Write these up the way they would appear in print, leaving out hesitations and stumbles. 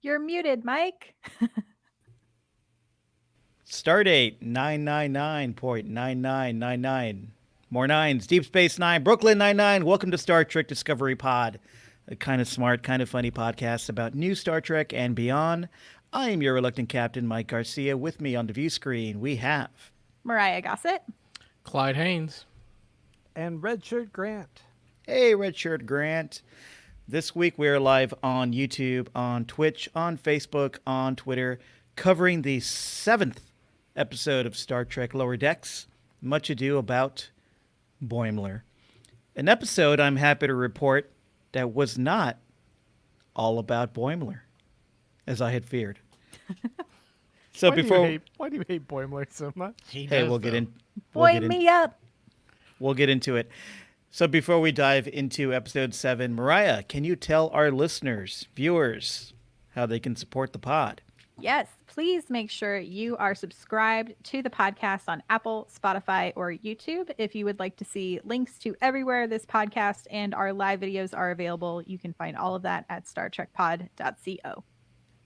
You're muted, Mike. Stardate 999.9999. More nines. Deep Space Nine. Brooklyn 99. Welcome to Star Trek Discovery Pod, a kind of smart, kind of funny podcast about new Star Trek and beyond. I am your reluctant captain, Mike Garcia. With me on the view screen, we have Mariah Gossett. Clyde Haynes. And Redshirt Grant. Hey, Redshirt Grant. This week we are live on YouTube, on Twitch, on Facebook, on Twitter, covering the 7th episode of Star Trek Lower Decks, Much Ado About Boimler. An episode, I'm happy to report, that was not all about Boimler, as I had feared. So why do you hate Boimler so much? We'll get in. Boim me up. We'll get into it. So before we dive into episode 7, Mariah, can you tell our listeners, viewers, how they can support the pod? Yes, please make sure you are subscribed to the podcast on Apple, Spotify, or YouTube. If you would like to see links to everywhere this podcast and our live videos are available, you can find all of that at StarTrekPod.co.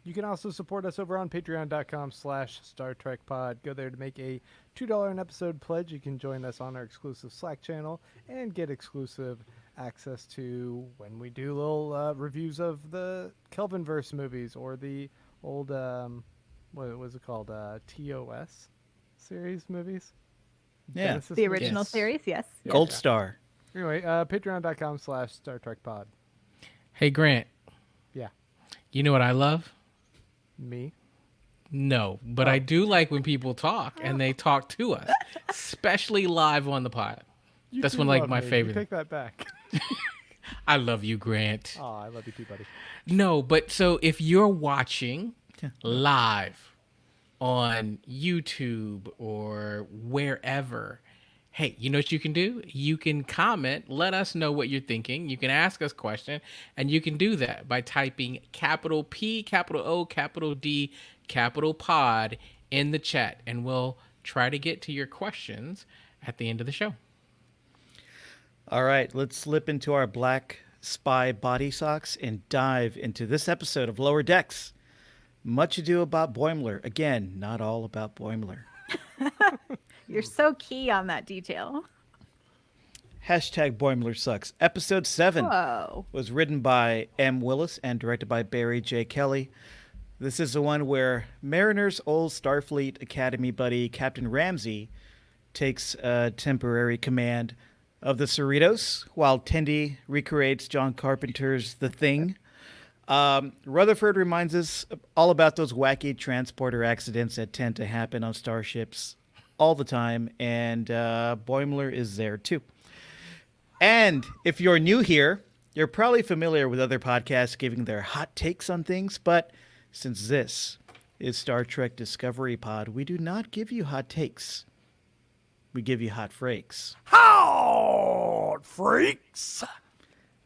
You can also support us over on patreon.com/StarTrekPod. Go there to make a $2 an episode pledge. You can join us on our exclusive Slack channel and get exclusive access to when we do little reviews of the Kelvinverse movies or the old, what was it called? TOS series movies? Yeah. Genesis The movies? original series, yes. Gold Star. Anyway, patreon.com/StarTrekPod. Hey, Grant. Yeah. You know what I love? Me. No, but I do like when people talk and they talk to us, especially live on the pod. You That's do one like love my me. You favorite. take that back. I love you, Grant. Oh, I love you too, buddy. No, but so if you're watching live on YouTube or wherever, hey, you know what you can do? You can comment, let us know what you're thinking. You can ask us questions, and you can do that by typing capital P, capital O, capital D, capital pod in the chat, and we'll try to get to your questions at the end of the show. All right, let's slip into our black spy body socks and dive into this episode of Lower Decks. Much Ado About Boimler. Again, not all about Boimler. You're so key on that detail. Hashtag Boimler sucks. Episode 7 Whoa. was written by M. Willis and directed by Barry J. Kelly. This is the one where Mariner's old Starfleet Academy buddy, Captain Ramsey, takes temporary command of the Cerritos, while Tendi recreates John Carpenter's The Thing. Rutherford reminds us all about those wacky transporter accidents that tend to happen on starships all the time, and Boimler is there too. And if you're new here, you're probably familiar with other podcasts giving their hot takes on things, but since this is Star Trek Discovery Pod, we do not give you hot takes. We give you hot freaks. Hot freaks!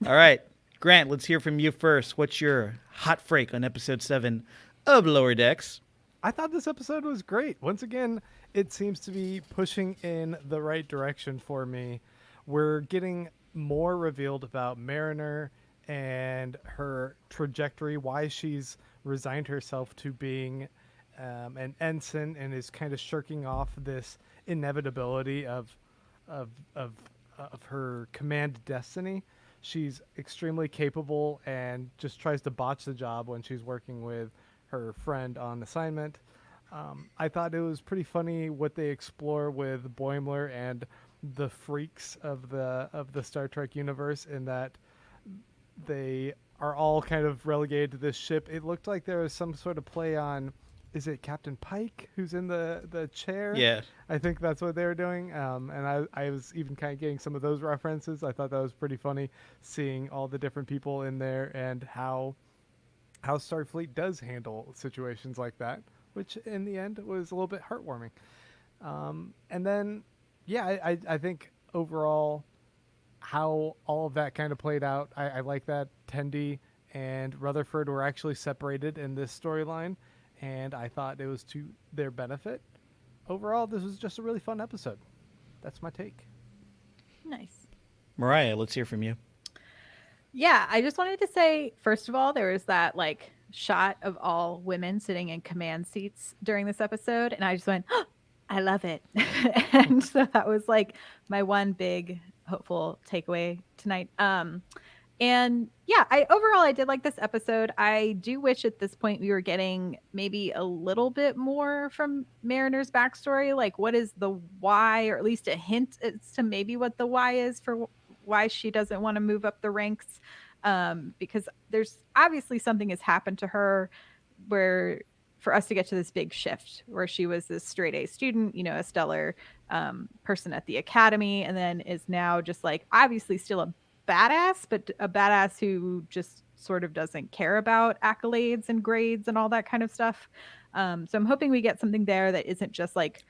All right, Grant, let's hear from you first. What's your hot freak on episode 7 of Lower Decks? I thought this episode was great. Once again, it seems to be pushing in the right direction for me. We're getting more revealed about Mariner and her trajectory, why she's resigned herself to being an ensign and is kind of shirking off this inevitability of her command destiny. She's extremely capable and just tries to botch the job when she's working with her friend on assignment. I thought it was pretty funny what they explore with Boimler and the freaks of the Star Trek universe, in that they are all kind of relegated to this ship. It looked like there was some sort of play on, is it Captain Pike who's in the chair? Yeah. I think that's what they were doing. And I was even kind of getting some of those references. I thought that was pretty funny, seeing all the different people in there and how Starfleet does handle situations like that, which in the end was a little bit heartwarming. And then, yeah, I think overall how all of that kind of played out, I like that Tendi and Rutherford were actually separated in this storyline, and I thought it was to their benefit. Overall, this was just a really fun episode. That's my take. Nice. Mariah, let's hear from you. Yeah, I just wanted to say, first of all, there was that like shot of all women sitting in command seats during this episode, and I just went, oh, I love it. And so that was like my one big hopeful takeaway tonight. And yeah, I did like this episode. I do wish at this point we were getting maybe a little bit more from Mariner's backstory. Like, what is the why, or at least a hint as to maybe what the why is for why she doesn't want to move up the ranks. Because there's obviously something has happened to her where for us to get to this big shift where she was this straight A student, a stellar person at the academy, and then is now just like obviously still a badass, but a badass who just sort of doesn't care about accolades and grades and all that kind of stuff. So I'm hoping we get something there that isn't just like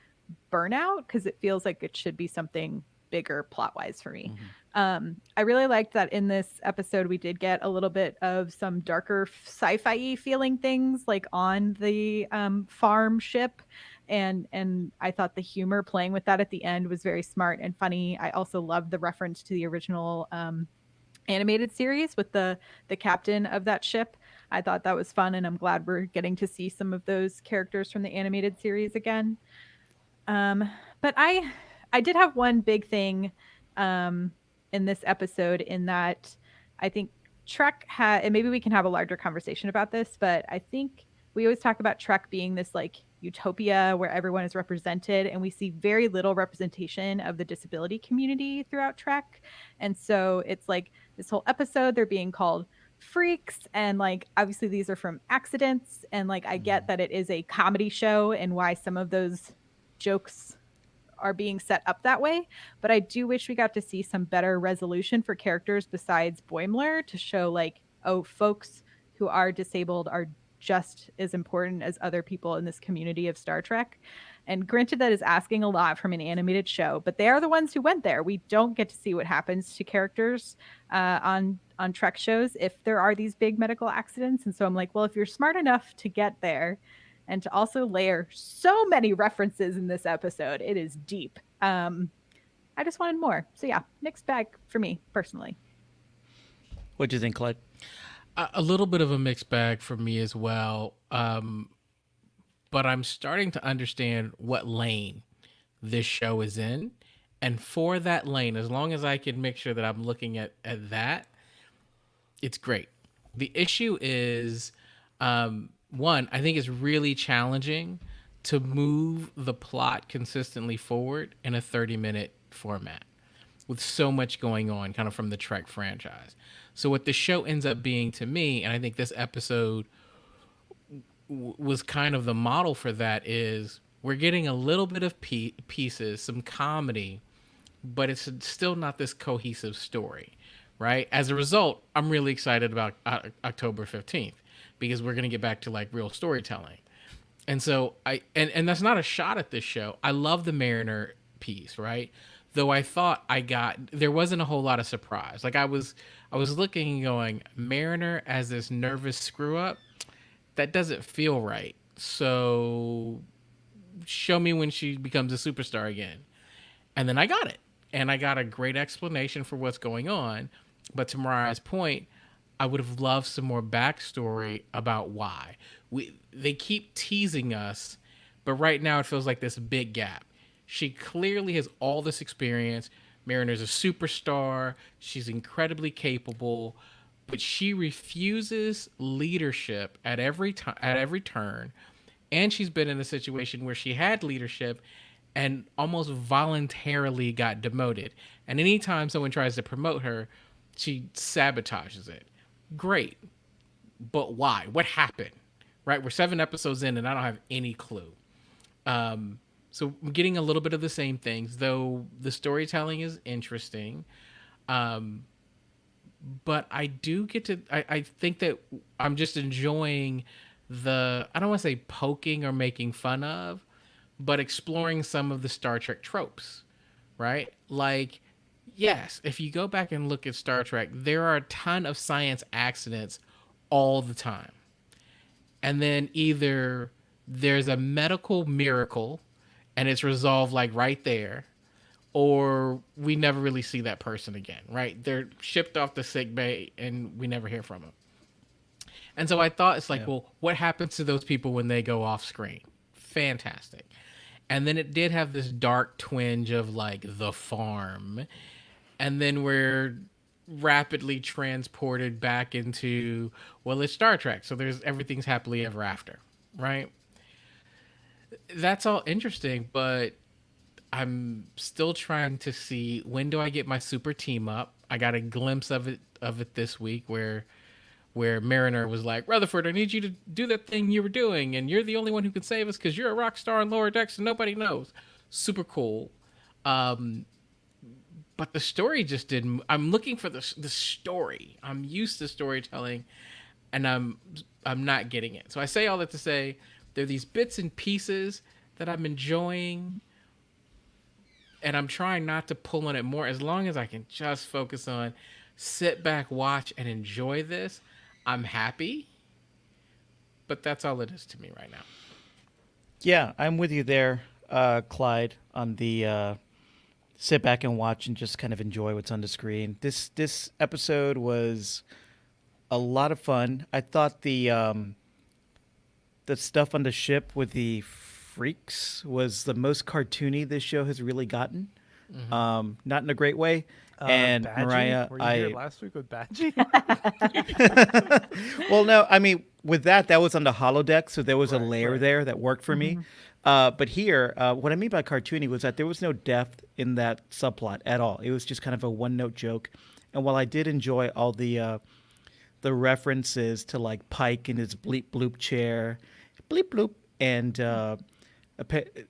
burnout, because it feels like it should be something bigger plot wise for me. I really liked that in this episode we did get a little bit of some darker sci-fi feeling things like on the farm ship, and I thought the humor playing with that at the end was very smart and funny. I also loved the reference to the original animated series with the captain of that ship. I thought that was fun, and I'm glad we're getting to see some of those characters from the animated series again. But I did have one big thing in this episode, in that I think Trek and maybe we can have a larger conversation about this, but I think we always talk about Trek being this like utopia where everyone is represented, and we see very little representation of the disability community throughout Trek. And so it's like this whole episode they're being called freaks, and like obviously these are from accidents, and like I get that it is a comedy show and why some of those jokes are being set up that way, but I do wish we got to see some better resolution for characters besides Boimler to show like, oh, folks who are disabled are just as important as other people in this community of Star Trek. And granted, that is asking a lot from an animated show, but they are the ones who went there. We don't get to see what happens to characters on Trek shows if there are these big medical accidents. And so I'm like, well, if you're smart enough to get there and to also layer so many references in this episode, it is deep. I just wanted more. So yeah, mixed bag for me personally. What do you think, Clyde? A little bit of a mixed bag for me as well. But I'm starting to understand what lane this show is in. And for that lane, as long as I can make sure that I'm looking at that, it's great. The issue is, one, I think it's really challenging to move the plot consistently forward in a 30-minute format with so much going on kind of from the Trek franchise. So what the show ends up being to me, and I think this episode was kind of the model for that, is we're getting a little bit of pieces, some comedy, but it's still not this cohesive story, right? As a result, I'm really excited about October 15th because we're going to get back to like real storytelling. And so and that's not a shot at this show. I love the Mariner piece, right? Though I thought there wasn't a whole lot of surprise. Like I was looking and going, Mariner as this nervous screw up, that doesn't feel right. So show me when she becomes a superstar again. And then I got it. And I got a great explanation for what's going on. But to Mariah's point, I would have loved some more backstory about why. They keep teasing us, but right now it feels like this big gap. She clearly has all this experience. Mariner's a superstar. She's incredibly capable, but she refuses leadership at every turn. And she's been in a situation where she had leadership and almost voluntarily got demoted. And anytime someone tries to promote her, she sabotages it. Great. But why? What happened? Right? We're 7 episodes in and I don't have any clue. So I'm getting a little bit of the same things, though the storytelling is interesting. But I do get to, I think that I'm just enjoying I don't want to say poking or making fun of, but exploring some of the Star Trek tropes, right? Like, yes, if you go back and look at Star Trek, there are a ton of science accidents all the time. And then either there's a medical miracle and it's resolved like right there, or we never really see that person again, right? They're shipped off to sick bay and we never hear from them. And so I thought it's like, Yeah. well, what happens to those people when they go off screen? Fantastic. And then it did have this dark twinge of like the farm. And then we're rapidly transported back into, well, it's Star Trek. So there's everything's happily ever after, right? That's all interesting, but I'm still trying to see when do I get my super team up. I got a glimpse of it this week where Mariner was like, Rutherford, I need you to do that thing you were doing, and you're the only one who can save us because you're a rock star on lower decks and nobody knows. Super cool. But the story just didn't. I'm looking for the story. I'm used to storytelling, and I'm not getting it. So I say all that to say there are these bits and pieces that I'm enjoying, and I'm trying not to pull on it more. As long as I can just focus on sit back, watch, and enjoy this, I'm happy. But that's all it is to me right now. Yeah, I'm with you there, Clyde, on the sit back and watch and just kind of enjoy what's on the screen. This episode was a lot of fun. I thought the stuff on the ship with the freaks was the most cartoony this show has really gotten. Not in a great way. And Badgie? Mariah, Were you here last week with Badgie? well, no, I mean, with that was on the holodeck, so there was a layer right. there that worked for me. But here, what I mean by cartoony was that there was no depth in that subplot at all. It was just kind of a one-note joke. And while I did enjoy all the references to like Pike in his bleep bloop chair, bleep bloop, and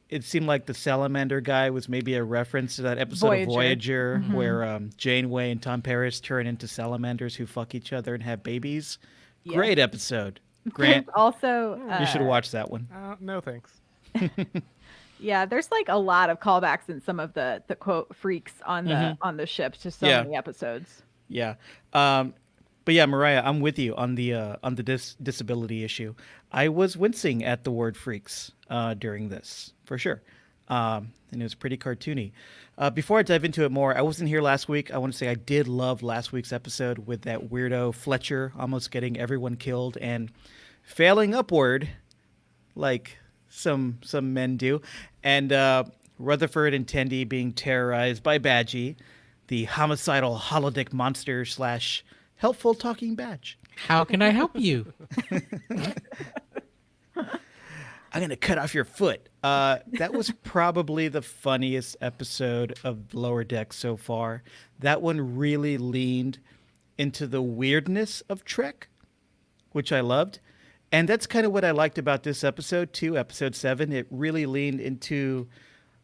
it seemed like the salamander guy was maybe a reference to that episode of Voyager where Janeway and Tom Paris turn into salamanders who fuck each other and have babies. Yeah. Great episode. Grant, Also, you should have watched that one. No thanks. Yeah, there's like a lot of callbacks in some of the quote freaks on the ship to so many episodes. Yeah. But yeah, Mariah, I'm with you on the disability issue. I was wincing at the word freaks during this, for sure. And it was pretty cartoony. Before I dive into it more, I wasn't here last week. I want to say I did love last week's episode with that weirdo Fletcher almost getting everyone killed and failing upward like some men do. And Rutherford and Tendi being terrorized by Badgie, the homicidal holodeck monster / helpful talking badge. How can I help you? I'm going to cut off your foot. That was probably the funniest episode of Lower Deck so far. That one really leaned into the weirdness of Trek, which I loved. And that's kind of what I liked about this episode, too, episode 7. It really leaned into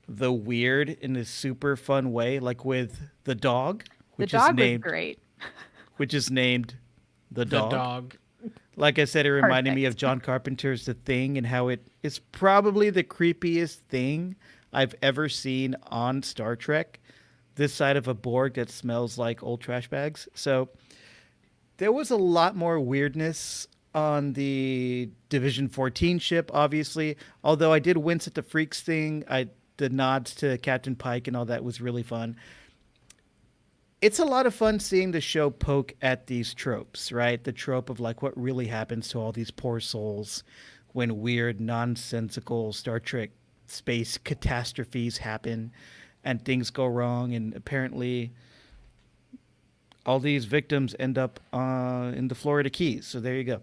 the weird in a super fun way, like with the dog, which the dog is named, was great. which is named the dog. The dog. Like I said, it reminded me Perfect. of John Carpenter's The Thing and how it is probably the creepiest thing I've ever seen on Star Trek, this side of a Borg that smells like old trash bags. So there was a lot more weirdness on the Division 14 ship, obviously. Although I did wince at the freaks thing. The nods to Captain Pike and all that was really fun. It's a lot of fun seeing the show poke at these tropes, right? The trope of like what really happens to all these poor souls when weird, nonsensical Star Trek space catastrophes happen and things go wrong. And apparently all these victims end up in the Florida Keys. So there you go.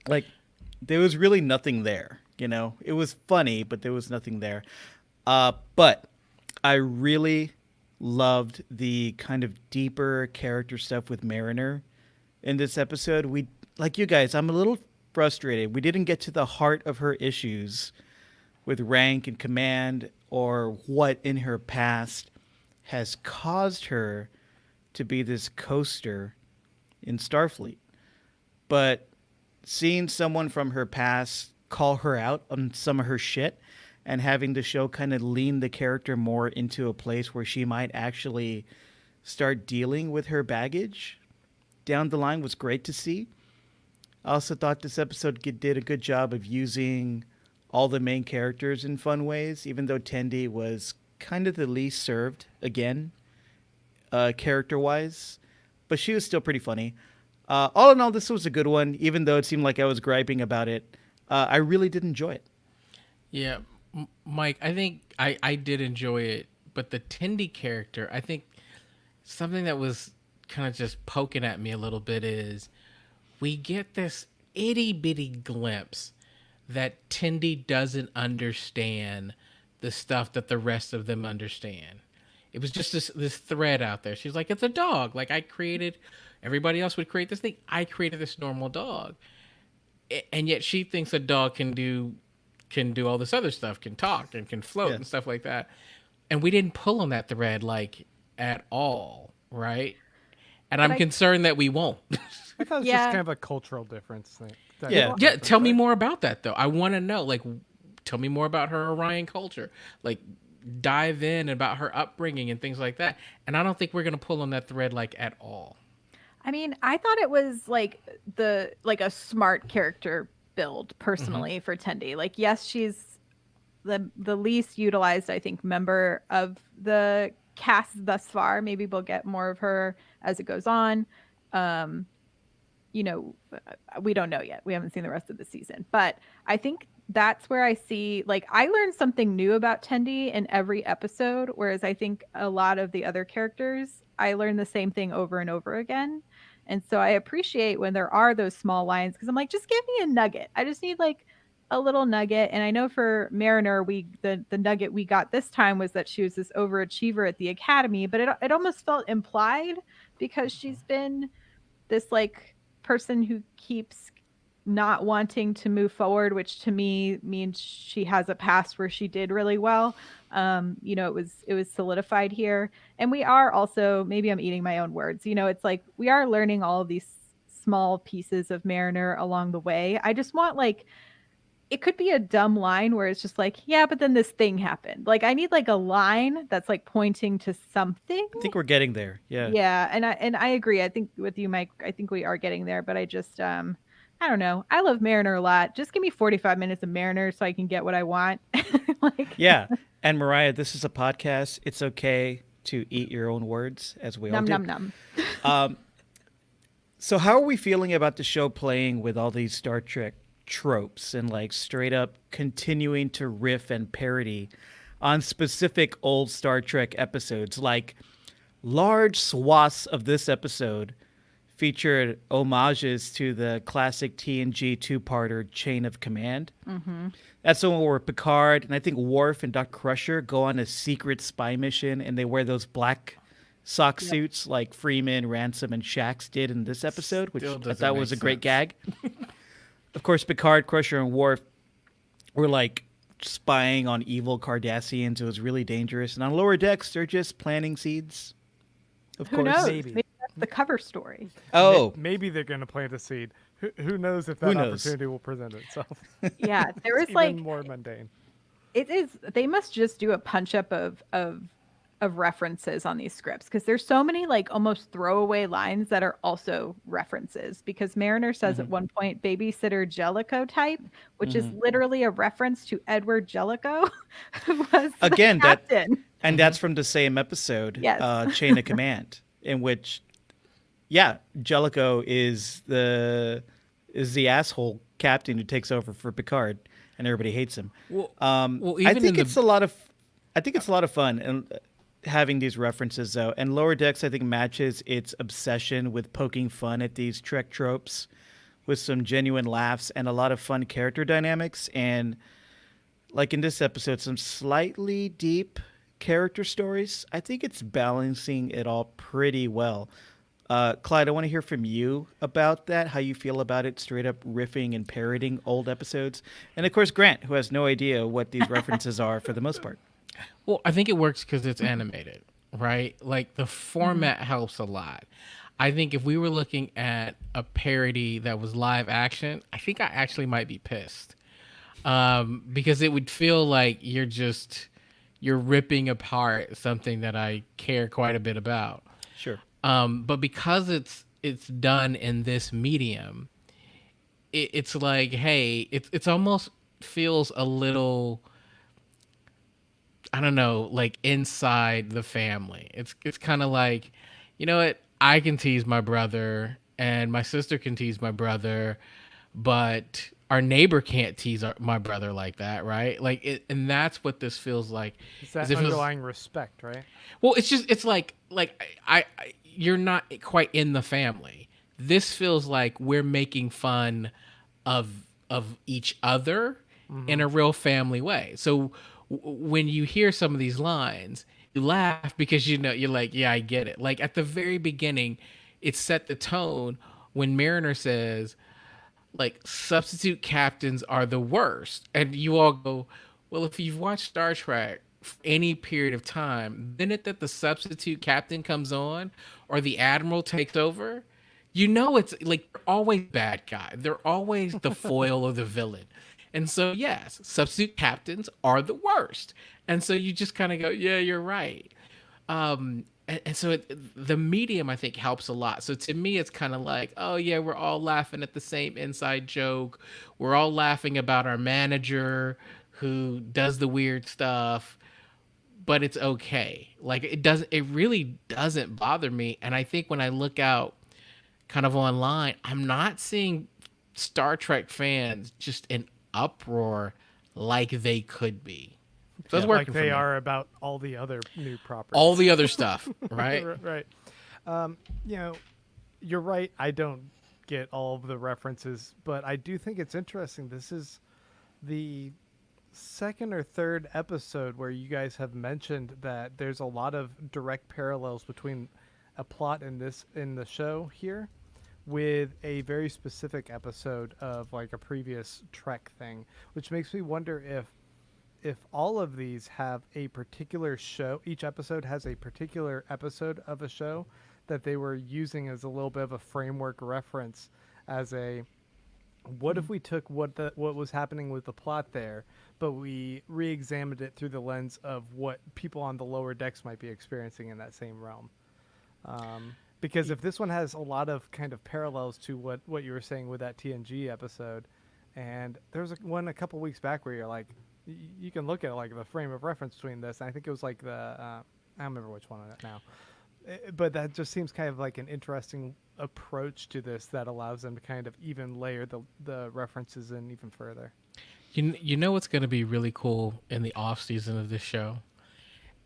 Like, there was really nothing there, you know? It was funny, but there was nothing there. But I really loved the kind of deeper character stuff with Mariner in this episode. We, like you guys, I'm a little frustrated. We didn't get to the heart of her issues with rank and command or what in her past has caused her to be this coaster in Starfleet. But seeing someone from her past call her out on some of her shit and having the show kind of lean the character more into a place where she might actually start dealing with her baggage down the line was great to see. I also thought this episode did a good job of using all the main characters in fun ways, even though Tendi was kind of the least served, again, character-wise. But she was still pretty funny. All in all, this was a good one, even though it seemed like I was griping about it. I really did enjoy it. Yeah, Mike, I think I did enjoy it, but the Tindy character, I think something that was kind of just poking at me a little bit is we get this itty bitty glimpse that Tindy doesn't understand the stuff that the rest of them understand. It was just this thread out there. She's like, it's a dog. Like I created, everybody else would create this thing. I created this normal dog, and yet she thinks a dog can do all this other stuff, can talk and can float and stuff like that. And we didn't pull on that thread like at all, right? And I'm concerned that we won't. I thought it was just kind of a cultural difference thing. Yeah. Tell me more about that though. I want to know. Like, tell me more about her Orion culture. Like, dive in about her upbringing and things like that. And I don't think we're gonna pull on that thread like at all. I mean, I thought it was like a smart character build personally for Tendi. Like, yes, she's the least utilized, I think, member of the cast thus far. Maybe we'll get more of her as it goes on. You know, we don't know yet. We haven't seen the rest of the season, but I think that's where I see, like, I learned something new about Tendi in every episode, whereas I think a lot of the other characters, I learned the same thing over and over again. And so I appreciate when there are those small lines, because I'm like, just give me a nugget. I just need like a little nugget. And I know for Mariner, the nugget we got this time was that she was this overachiever at the academy, but it almost felt implied because she's been this like person who keeps not wanting to move forward, which to me means she has a past where she did really well. You know, it was solidified here. And we are also, maybe I'm eating my own words, you know, it's like we are learning all of these small pieces of Mariner along the way. I just want, like, it could be a dumb line where it's just like, yeah, but then this thing happened. Like, I need like a line that's like pointing to something. I think we're getting there. Yeah. Yeah. And I agree. I think with you, Mike, I think we are getting there, but I just, I don't know. I love Mariner a lot. Just give me 45 minutes of Mariner so I can get what I want. Like, yeah. And Mariah, this is a podcast. It's okay to eat your own words, as we all do. Num, num. So how are we feeling about the show playing with all these Star Trek tropes and like straight up continuing to riff and parody on specific old Star Trek episodes? Like, large swaths of this episode featured homages to the classic TNG two-parter Chain of Command. Mm-hmm. That's the one where Picard and I think Worf and Dr. Crusher go on a secret spy mission and they wear those black sock suits like Freeman, Ransom, and Shax did in this episode, which I thought was a great gag. Of course, Picard, Crusher, and Worf were like spying on evil Cardassians. It was really dangerous. And on lower decks, they're just planting seeds. Of course. Knows? Maybe. That's the cover story. Oh. Maybe they're going to plant a seed. Who knows if that opportunity will present itself? Yeah, there is even like more mundane. It is. They must just do a punch up of references on these scripts, because there's so many like almost throwaway lines that are also references, because Mariner says at one point babysitter Jellicoe type, which is literally a reference to Edward Jellicoe, who was again the captain. And that's from the same episode, Yes. Chain of Command, in which Jellicoe is the asshole captain who takes over for Picard and everybody hates him. I think it's a lot of fun and having these references, though. And Lower Decks, I think, matches its obsession with poking fun at these Trek tropes with some genuine laughs and a lot of fun character dynamics. And like in this episode, some slightly deep character stories. I think it's balancing it all pretty well. Clyde, I want to hear from you about that, how you feel about it, straight up riffing and parroting old episodes. And of course, Grant, who has no idea what these references are for the most part. Well, I think it works because it's animated, right? Like the format helps a lot. I think if we were looking at a parody that was live action, I think I actually might be pissed, because it would feel like you're ripping apart something that I care quite a bit about. Sure. But because it's done in this medium, it's like, hey, it's almost feels a little, I don't know, like inside the family. It's kind of like, you know what? I can tease my brother and my sister can tease my brother, but our neighbor can't tease my brother like that, right? Like, and that's what this feels like. It's that Is it feels underlying respect, right? well. It's like you're not quite in the family. This feels like we're making fun of each other in a real family way. So when you hear some of these lines, you laugh because you're like, yeah, I get it. Like at the very beginning, it set the tone when Mariner says, like, substitute captains are the worst, and you all go, well, if you've watched Star Trek any period of time, the minute that the substitute captain comes on or the admiral takes over, it's like they're always bad guy. They're always the foil or the villain. And so, yes, substitute captains are the worst. And so you just kind of go, yeah, you're right. And so the medium, I think, helps a lot. So to me, it's kind of like, oh, yeah, we're all laughing at the same inside joke. We're all laughing about our manager who does the weird stuff, but it's okay. Like it really doesn't bother me. And I think when I look out kind of online, I'm not seeing Star Trek fans just in uproar like they could be. So it's working Like for they me. are about all the other new properties. All the other stuff, right? Right. You're right. I don't get all of the references, but I do think it's interesting. This is the second or third episode where you guys have mentioned that there's a lot of direct parallels between a plot in the show here with a very specific episode of like a previous Trek thing, which makes me wonder if all of these have a particular show, each episode has a particular episode of a show that they were using as a little bit of a framework reference as a, what if we took what was happening with the plot there, but we re-examined it through the lens of what people on the lower decks might be experiencing in that same realm. Because if this one has a lot of kind of parallels to what you were saying with that TNG episode, and there was one a couple weeks back where you're like, you can look at like the frame of reference between this. And I think it was like I don't remember which one now, but that just seems kind of like an interesting approach to this that allows them to kind of even layer the references in even further. You know what's going to be really cool in the off season of this show?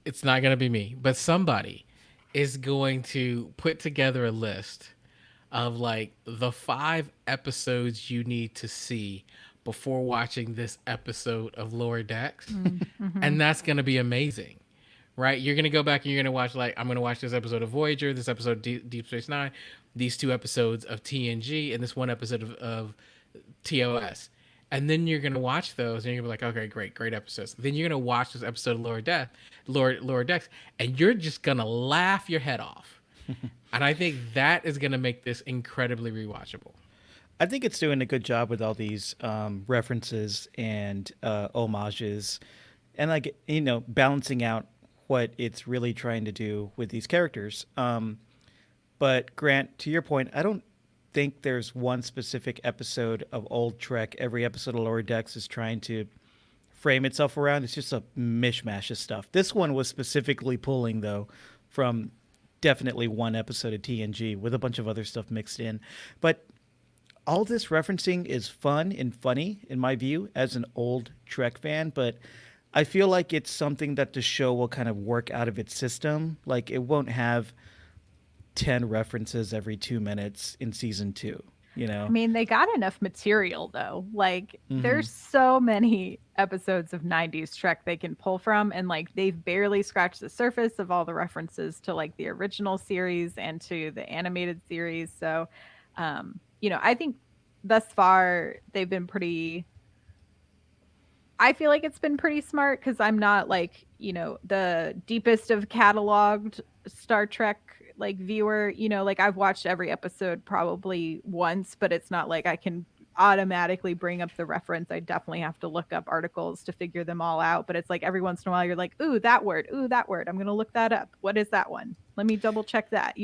It's not going to be me, but somebody is going to put together a list of like the 5 episodes you need to see before watching this episode of Lower Decks. Mm-hmm. And that's going to be amazing, right? You're going to go back and you're going to watch, like, I'm going to watch this episode of Voyager, this episode of Deep Space Nine, these 2 episodes of TNG, and this 1 episode of TOS. And then you're going to watch those and you're going to be like, okay, great episodes. Then you're going to watch this episode of Lower Decks, and you're just going to laugh your head off. And I think that is going to make this incredibly rewatchable. I think it's doing a good job with all these references and homages, and like balancing out what it's really trying to do with these characters. But Grant, to your point, I don't think there's one specific episode of old Trek. Every episode of Lower Decks is trying to frame itself around. It's just a mishmash of stuff. This one was specifically pulling though from definitely one episode of TNG with a bunch of other stuff mixed in, but all this referencing is fun and funny, in my view, as an old Trek fan, but I feel like it's something that the show will kind of work out of its system. Like, it won't have 10 references every 2 minutes in season 2, I mean, they got enough material, though. Like, there's so many episodes of 90s Trek they can pull from, and, like, they've barely scratched the surface of all the references to, like, the original series and to the animated series. So, I think thus far they've been I feel like it's been pretty smart because I'm not like, the deepest of cataloged Star Trek like viewer, like I've watched every episode probably once, but it's not like I can automatically bring up the reference. I definitely have to look up articles to figure them all out. But it's like every once in a while you're like, ooh, that word. I'm going to look that up. What is that one? Let me double check that,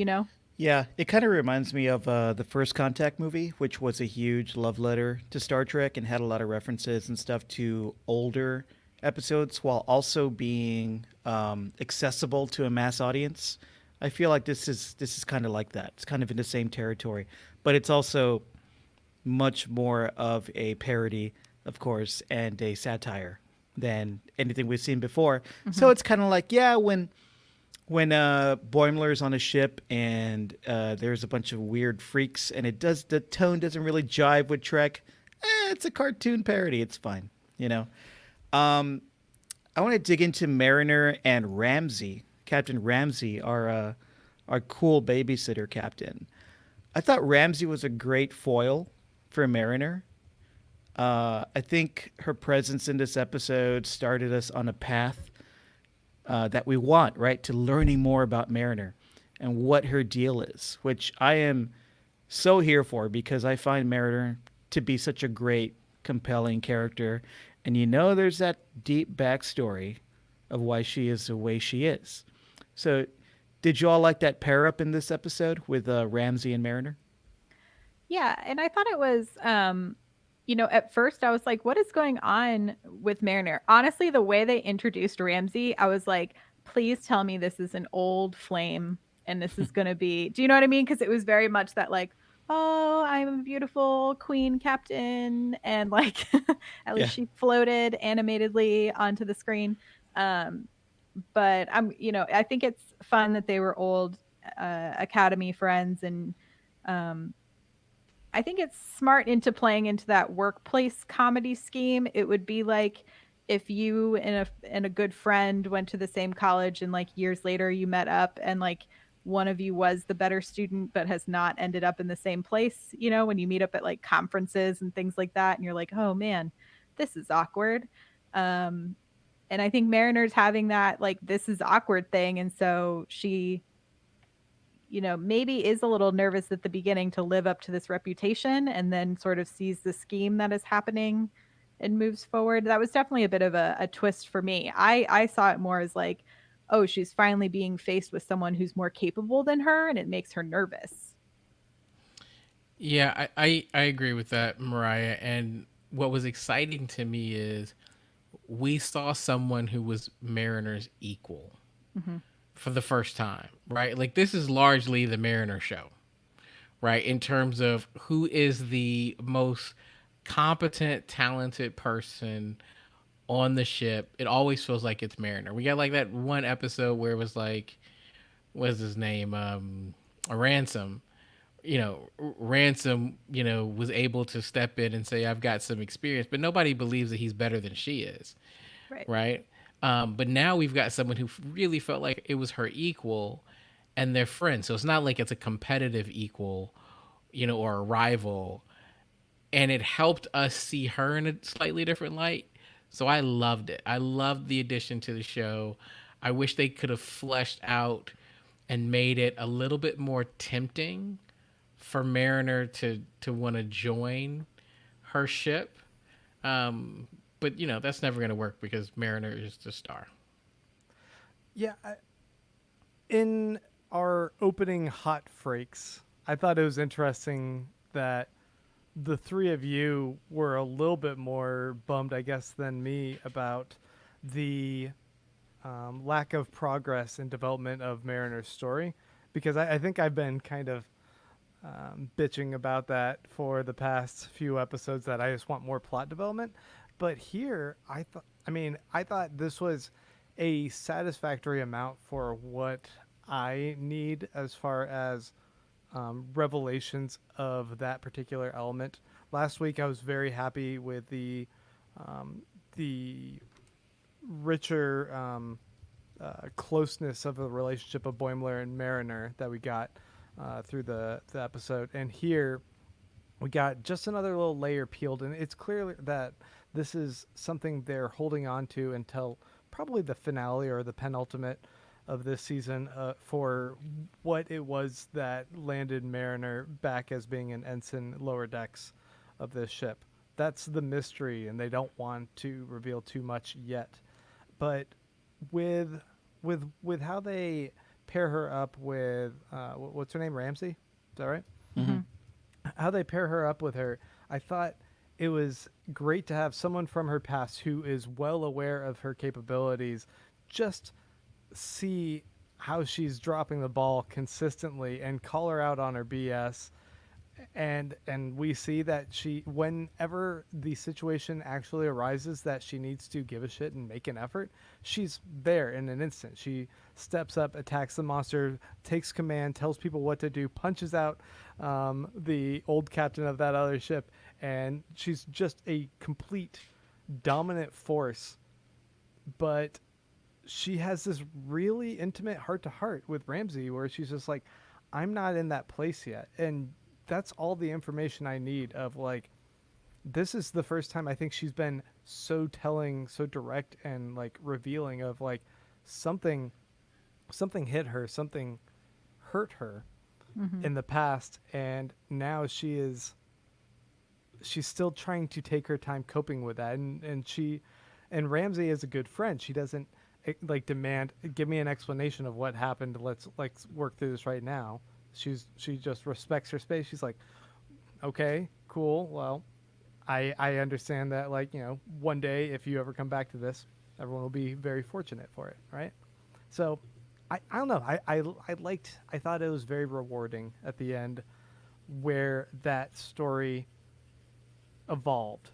Yeah, it kind of reminds me of the First Contact movie, which was a huge love letter to Star Trek and had a lot of references and stuff to older episodes while also being accessible to a mass audience. I feel like this is kind of like that. It's kind of in the same territory. but it's also much more of a parody, of course, and a satire than anything we've seen before. So it's kind of like, yeah, when Boimler's on a ship and there's a bunch of weird freaks and the tone doesn't really jive with Trek. It's a cartoon parody. It's fine, you know. I want to dig into Mariner and Ramsey, Captain Ramsey, our cool babysitter captain. I thought Ramsey was a great foil for Mariner. I think her presence in this episode started us on a path that we want, right? To learning more about Mariner and what her deal is, which I am so here for because I find Mariner to be such a great, compelling character. And there's that deep backstory of why she is the way she is. So, did you all like that pair up in this episode with Ramsey and Mariner? Yeah, and I thought it was, at first I was like, what is going on with Mariner? Honestly, the way they introduced Ramsey, I was like, please tell me this is an old flame and this is going to be, do you know what I mean? Because it was very much that like, oh, I'm a beautiful queen captain. And like, at least she floated animatedly onto the screen. But I think it's fun that they were old Academy friends and, I think it's smart into playing into that workplace comedy scheme. It would be like if you and a good friend went to the same college and like years later you met up and like one of you was the better student but has not ended up in the same place, when you meet up at like conferences and things like that and you're like, "Oh man, this is awkward." And I think Mariner's having that like this is awkward thing and so she maybe is a little nervous at the beginning to live up to this reputation and then sort of sees the scheme that is happening and moves forward. That was definitely a bit of a twist for me. I saw it more as like, oh, she's finally being faced with someone who's more capable than her and it makes her nervous. Yeah, I agree with that, Mariah. And what was exciting to me is we saw someone who was Mariner's equal. For the first time, right? Like this is largely the Mariner show, right? In terms of who is the most competent, talented person on the ship. It always feels like it's Mariner. We got like that one episode where it was like, what's his name? A Ransom. Ransom, was able to step in and say, I've got some experience, but nobody believes that he's better than she is. Right. But now we've got someone who really felt like it was her equal and they're friends. So it's not like it's a competitive equal, or a rival. And it helped us see her in a slightly different light. So I loved it. I loved the addition to the show. I wish they could have fleshed out and made it a little bit more tempting for Mariner to want to join her ship. But that's never going to work because Mariner is the star. Yeah, in our opening hot freaks, I thought it was interesting that the three of you were a little bit more bummed, I guess, than me about the lack of progress and development of Mariner's story, because I think I've been kind of bitching about that for the past few episodes that I just want more plot development. But here, I thought this was a satisfactory amount for what I need as far as revelations of that particular element. Last week, I was very happy with the richer closeness of the relationship of Boimler and Mariner that we got through the episode. And here, we got just another little layer peeled, and it's clear that this is something they're holding on to until probably the finale or the penultimate of this season for what it was that landed Mariner back as being an ensign lower decks of this ship. That's the mystery, and they don't want to reveal too much yet. But with how they pair her up with what's her name, Ramsey? Is that right? Mm-hmm. How they pair her up with her, I thought it was great to have someone from her past who is well aware of her capabilities just see how she's dropping the ball consistently and call her out on her BS and we see that whenever the situation actually arises that she needs to give a shit and make an effort, she's there in an instant. She steps up, attacks the monster, takes command, tells people what to do, punches out the old captain of that other ship, and she's just a complete dominant force. But she has this really intimate heart to heart with Ramsey where she's just like, I'm not in that place yet. And that's all the information I need of like, this is the first time I think she's been so telling, so direct and like revealing of like something hit her, something hurt her in the past. And now she's still trying to take her time coping with that. And Ramsey is a good friend. She doesn't like demand, give me an explanation of what happened. Let's work through this right now. She just respects her space. She's like, okay, cool. Well, I understand that, like, you know, one day if you ever come back to this, everyone will be very fortunate for it, right? So I don't know. I thought it was very rewarding at the end where that story evolved.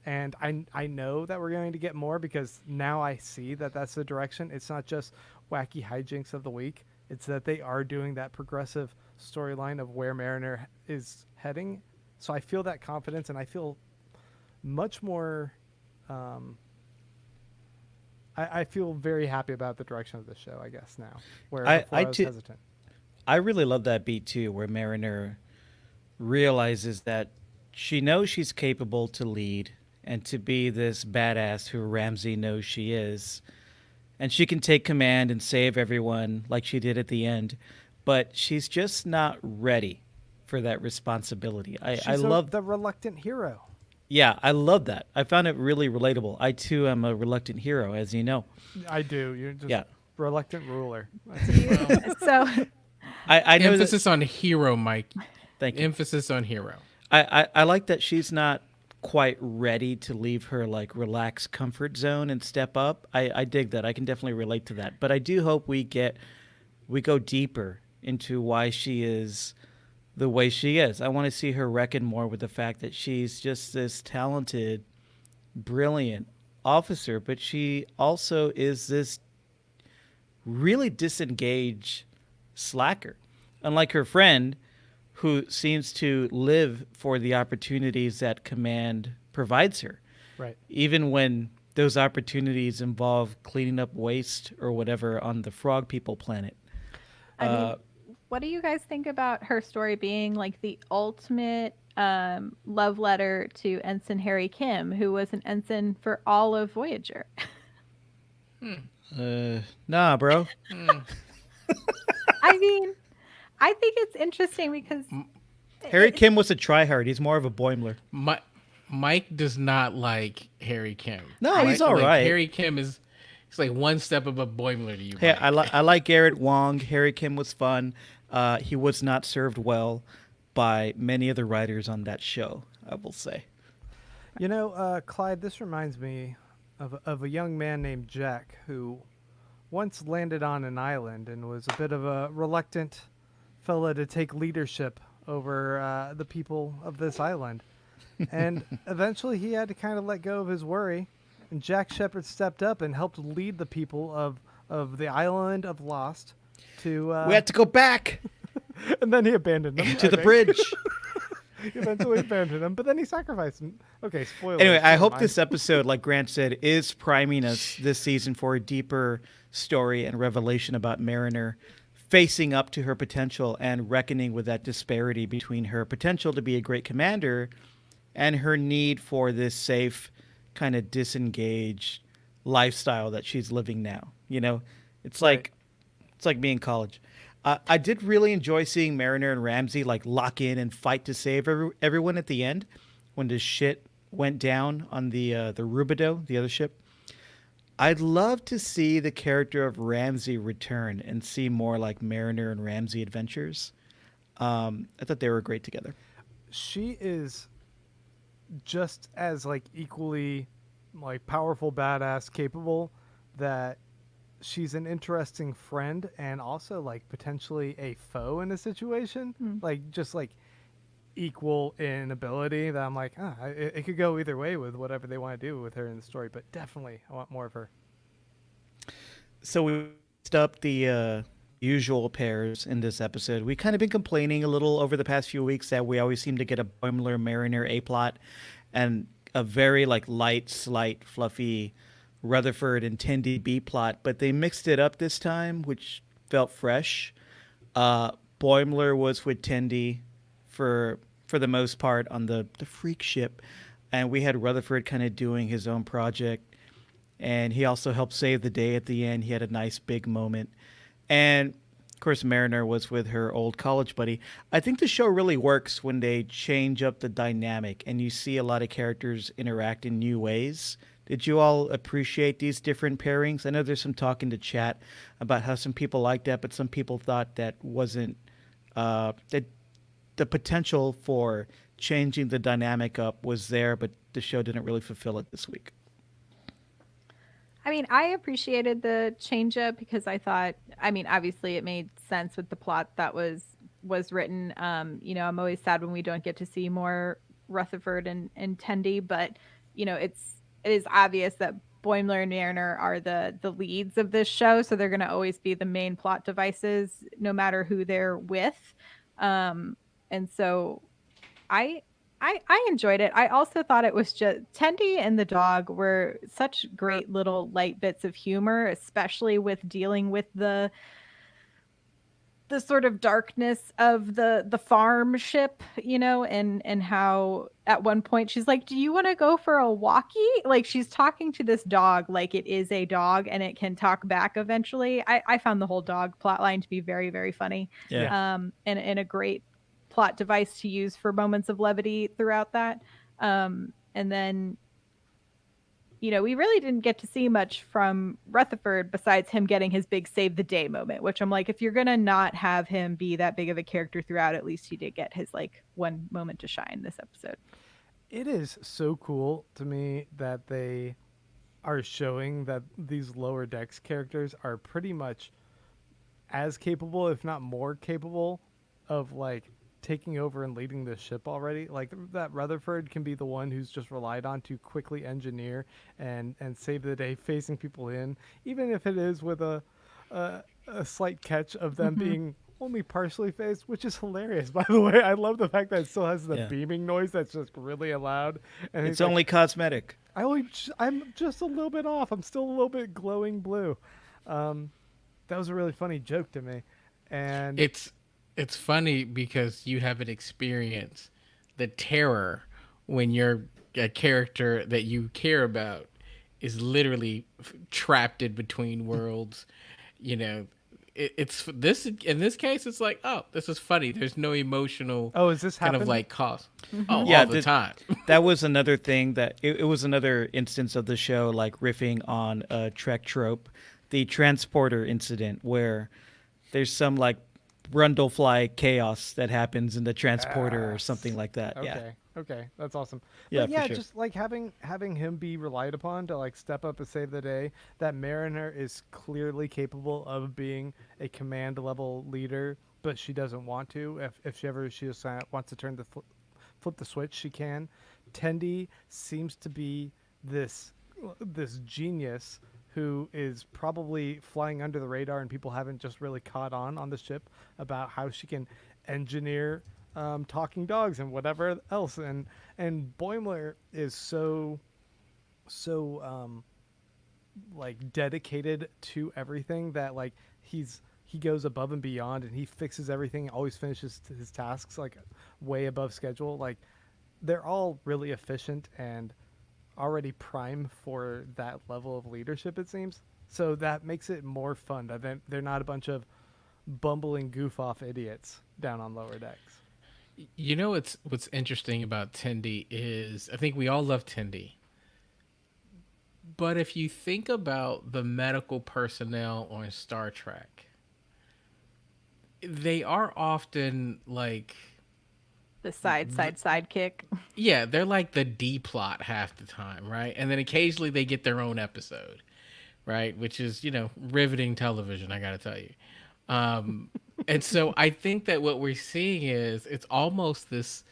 And I know that we're going to get more because now I see that that's the direction. It's not just wacky hijinks of the week. It's that they are doing that progressive storyline of where Mariner is heading. So I feel that confidence, and I feel much more. I feel very happy about the direction of the show, I guess, now. Where before I was hesitant. I really love that beat too, where Mariner realizes that she knows she's capable to lead and to be this badass who Ramsey knows she is. And she can take command and save everyone like she did at the end. But she's just not ready for that responsibility. I love the reluctant hero. Yeah, I love that. I found it really relatable. I, too, am a reluctant hero, as you know. I do. You're just reluctant ruler. So I know emphasis on hero, Mike. Thank you. Emphasis on hero. I like that she's not quite ready to leave her like relaxed comfort zone and step up. I dig that. I can definitely relate to that. But I do hope we go deeper into why she is the way she is. I want to see her reckon more with the fact that she's just this talented, brilliant officer, but she also is this really disengaged slacker. Unlike her friend, who seems to live for the opportunities that command provides her. Right. Even when those opportunities involve cleaning up waste or whatever on the frog people planet. I mean, what do you guys think about her story being like the ultimate love letter to Ensign Harry Kim, who was an ensign for all of Voyager? Nah, bro. I mean, I think it's interesting because Harry Kim was a tryhard. He's more of a Boimler. Mike does not like Harry Kim. No, he's all right. Harry Kim is like one step above Boimler to you. Hey, Mike. I like Garrett Wong. Harry Kim was fun. He was not served well by many of the writers on that show, I will say. You know, Clyde, this reminds me of a young man named Jack who once landed on an island and was a bit of a reluctant fella to take leadership over the people of this island. And eventually he had to kind of let go of his worry. And Jack Shepard stepped up and helped lead the people of the island of Lost to... we had to go back! And then he abandoned them. to the bridge. He eventually abandoned them, but then he sacrificed them. Okay, spoiler. Anyway, I hope this episode, like Grant said, is priming us this season for a deeper story and revelation about Mariner facing up to her potential and reckoning with that disparity between her potential to be a great commander and her need for this safe, kind of disengaged lifestyle that she's living now. You know, it's like me in college. I did really enjoy seeing Mariner and Ramsey like lock in and fight to save everyone at the end when the shit went down on the Rubido, the other ship. I'd love to see the character of Ramsey return and see more like Mariner and Ramsey adventures. I thought they were great together. She is just as like equally like powerful, badass, capable, that she's an interesting friend and also like potentially a foe in a situation. Like just like equal in ability that I'm like, it could go either way with whatever they want to do with her in the story. But definitely, I want more of her. So we mixed up the usual pairs in this episode. We kind of been complaining a little over the past few weeks that we always seem to get a Boimler Mariner A plot and a very like light, slight, fluffy Rutherford and Tendi B plot, but they mixed it up this time, which felt fresh. Boimler was with Tendi for the most part on the freak ship, and we had Rutherford kind of doing his own project, and he also helped save the day at the end. He had a nice big moment, and of course Mariner was with her old college buddy. I think the show really works when they change up the dynamic and you see a lot of characters interact in new ways. Did you all appreciate these different pairings? I know there's some talk in the chat about how some people liked that, but some people thought that wasn't that the potential for changing the dynamic up was there, but the show didn't really fulfill it this week. I mean, I appreciated the change up because I thought, I mean, obviously it made sense with the plot that was written. You know, I'm always sad when we don't get to see more Rutherford and Tendi, but you know, it is obvious that Boimler and Mariner are the leads of this show, so they're going to always be the main plot devices, no matter who they're with. And so I enjoyed it. I also thought it was just Tendi and the dog were such great little light bits of humor, especially with dealing with the sort of darkness of the farm ship, you know, and how at one point she's like, "Do you want to go for a walkie?" Like she's talking to this dog like it is a dog and it can talk back eventually. I found the whole dog plotline to be very, very funny. Yeah. And a great plot device to use for moments of levity throughout that. And then, you know, we really didn't get to see much from Rutherford besides him getting his big save the day moment, which I'm like, if you're going to not have him be that big of a character throughout, at least he did get his like one moment to shine this episode. It is so cool to me that they are showing that these lower decks characters are pretty much as capable, if not more capable, of like taking over and leading the ship already. Like that Rutherford can be the one who's just relied on to quickly engineer and save the day facing people in, even if it is with a slight catch of them being only partially phased, which is hilarious, by the way. I love the fact that it still has the beaming noise that's just really loud. And it's only like, cosmetic. I'm just a little bit off. I'm still a little bit glowing blue. That was a really funny joke to me. And it's funny because you haven't experienced the terror when a character that you care about is literally trapped in between worlds. You know, it's this in this case. It's like, oh, this is funny. There's no emotional. Oh, is this kind happen? of like cost? Oh, yeah, all the time. That was another thing that it was another instance of the show like riffing on a Trek trope, the transporter incident, where there's some like Brundlefly chaos that happens in the transporter or something like that. Okay, that's awesome. Yeah, But yeah, for sure. just like having him be relied upon to like step up and save the day. That Mariner is clearly capable of being a command level leader, but she doesn't want to. If she just wants to turn the flip the switch, she can. Tendi seems to be this genius who is probably flying under the radar and people haven't just really caught on the ship about how she can engineer talking dogs and whatever else. And Boimler is so like dedicated to everything that like he goes above and beyond and he fixes everything, always finishes his tasks like way above schedule. Like they're all really efficient and already prime for that level of leadership, it seems. So that makes it more fun that they're not a bunch of bumbling goof off idiots down on lower decks. You know what's interesting about Tendi is I think we all love Tendi. But if you think about the medical personnel on Star Trek, they are often like The sidekick. yeah, they're like the D plot half the time, right? And then occasionally they get their own episode, right? Which is, you know, riveting television, I gotta tell you. And so I think that what we're seeing is it's almost this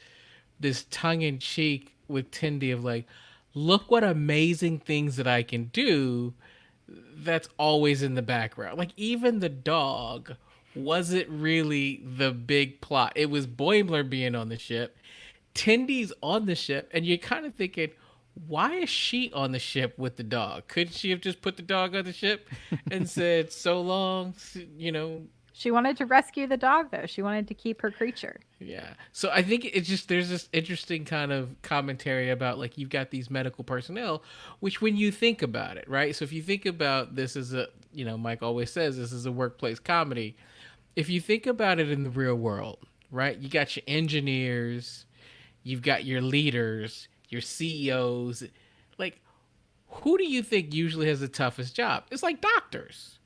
this tongue in cheek with Tindy of like, look what amazing things that I can do. That's always in the background. Like even the dog wasn't really the big plot. It was Boimler being on the ship. Tindy's on the ship, and you're kind of thinking, why is she on the ship with the dog? Couldn't she have just put the dog on the ship and said, so long, you know? She wanted to rescue the dog, though. She wanted to keep her creature. Yeah. So I think it's just, there's this interesting kind of commentary about like, you've got these medical personnel, which when you think about it, right? So if you think about this as a, you know, Mike always says this is a workplace comedy. If you think about it in the real world, right? You got your engineers, you've got your leaders, your CEOs. Like, who do you think usually has the toughest job? It's like doctors,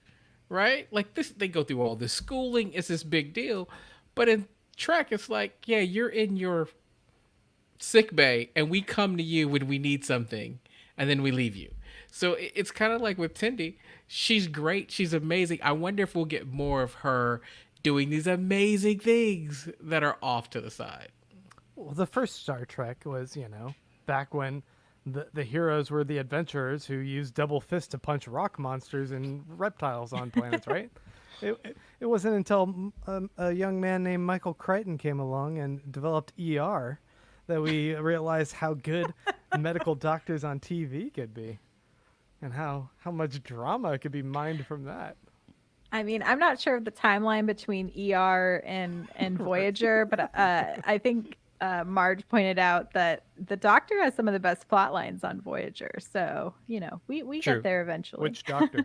right? Like this, they go through all this schooling. It's this big deal. But in Trek, it's like, yeah, you're in your sick bay and we come to you when we need something and then we leave you. So it's kind of like with Tindy. She's great. She's amazing. I wonder if we'll get more of her doing these amazing things that are off to the side. Well, the first Star Trek was, you know, back when the heroes were the adventurers who used double fists to punch rock monsters and reptiles on planets, right? It wasn't until a young man named Michael Crichton came along and developed ER that we realized how good medical doctors on TV could be and how much drama could be mined from that. I mean, I'm not sure of the timeline between ER and Voyager, but I think Marge pointed out that the Doctor has some of the best plot lines on Voyager. So, you know, we True. get there eventually. Which doctor?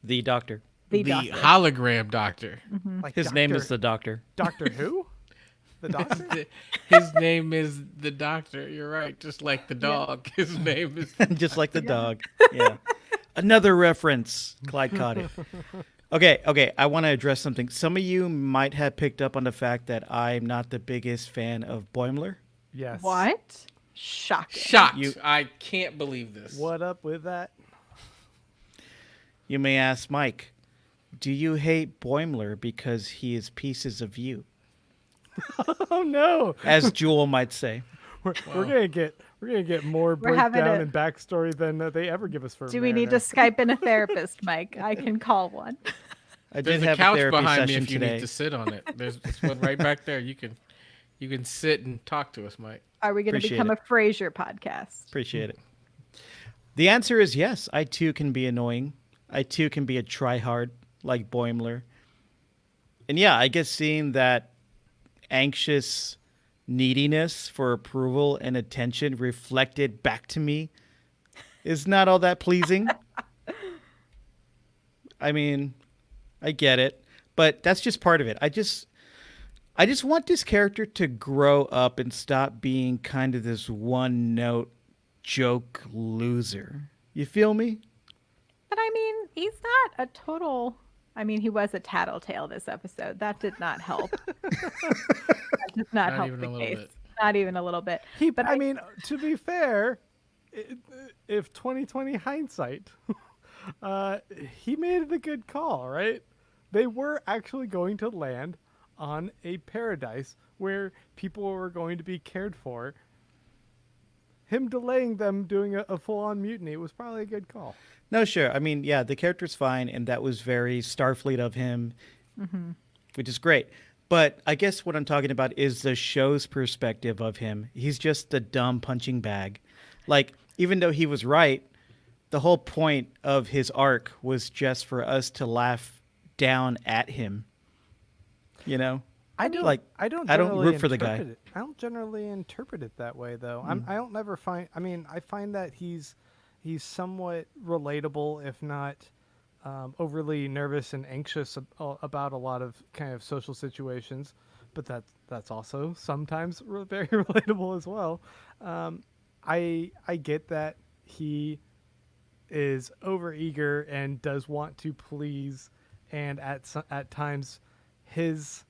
The Doctor. The The Doctor. hologram doctor. Like His name is the Doctor. Doctor Who? The doctor? His name is the Doctor. You're right. Just like the dog. His name is. Just like the dog. Yeah. Another reference. Clyde caught it. Okay. I want to address something. Some of you might have picked up on the fact that I'm not the biggest fan of Boimler. Yes. What? Shocking. Shocked. I can't believe this. What up with that? You may ask Mike, do you hate Boimler because he is pieces of you? Oh no! As Jewel might say. We're gonna get more having breakdown a- and backstory than they ever give us for. Do we need to Skype in a therapist, Mike? I can call one. I did There's a have a couch therapy behind me session if you today. need to sit on it. There's one right back there. You can sit and talk to us, Mike. Are we going to Appreciate become it. a Frasier podcast? Appreciate it. The answer is yes. I too can be annoying. I too can be a tryhard like Boimler. And yeah, I guess seeing that anxious neediness for approval and attention reflected back to me is not all that pleasing. I mean, I get it, but that's just part of it. I just want this character to grow up and stop being kind of this one-note joke loser. You feel me? But I mean, he's not a total. I mean, he was a tattletale this episode. That did not help. That did not Not help even the a little case. bit. Not even a little bit. But I mean, to be fair, if 2020 hindsight, he made it a good call, right? They were actually going to land on a paradise where people were going to be cared for. Him delaying them doing a full-on mutiny was probably a good call. No, sure. I mean, yeah, the character's fine, and that was very Starfleet of him, which is great. But I guess what I'm talking about is the show's perspective of him. He's just a dumb punching bag. Like, even though he was right, the whole point of his arc was just for us to laugh down at him. You know? I don't generally root for the guy. I don't generally interpret it that way, though. I don't never find. I mean, I find that he's somewhat relatable, if not overly nervous and anxious about a lot of kind of social situations. But that's also sometimes very relatable as well. I get that he is overeager and does want to please, and at times his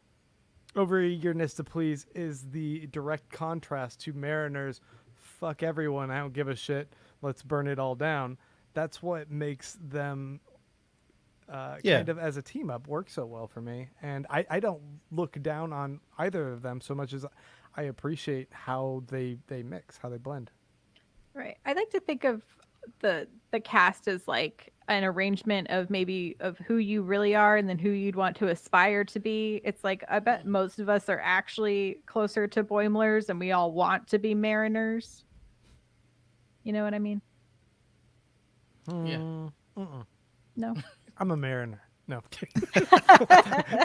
overeagerness to please is the direct contrast to Mariner's fuck everyone, I don't give a shit, let's burn it all down. That's what makes them kind of as a team up work so well for me. And I don't look down on either of them so much as I appreciate how they mix, how they blend. Right. I like to think of the cast as like an arrangement of maybe of who you really are and then who you'd want to aspire to be. It's like I bet most of us are actually closer to Boimlers and we all want to be Mariners. You know what I mean? Yeah. No. I'm a Mariner. No, I'm kidding.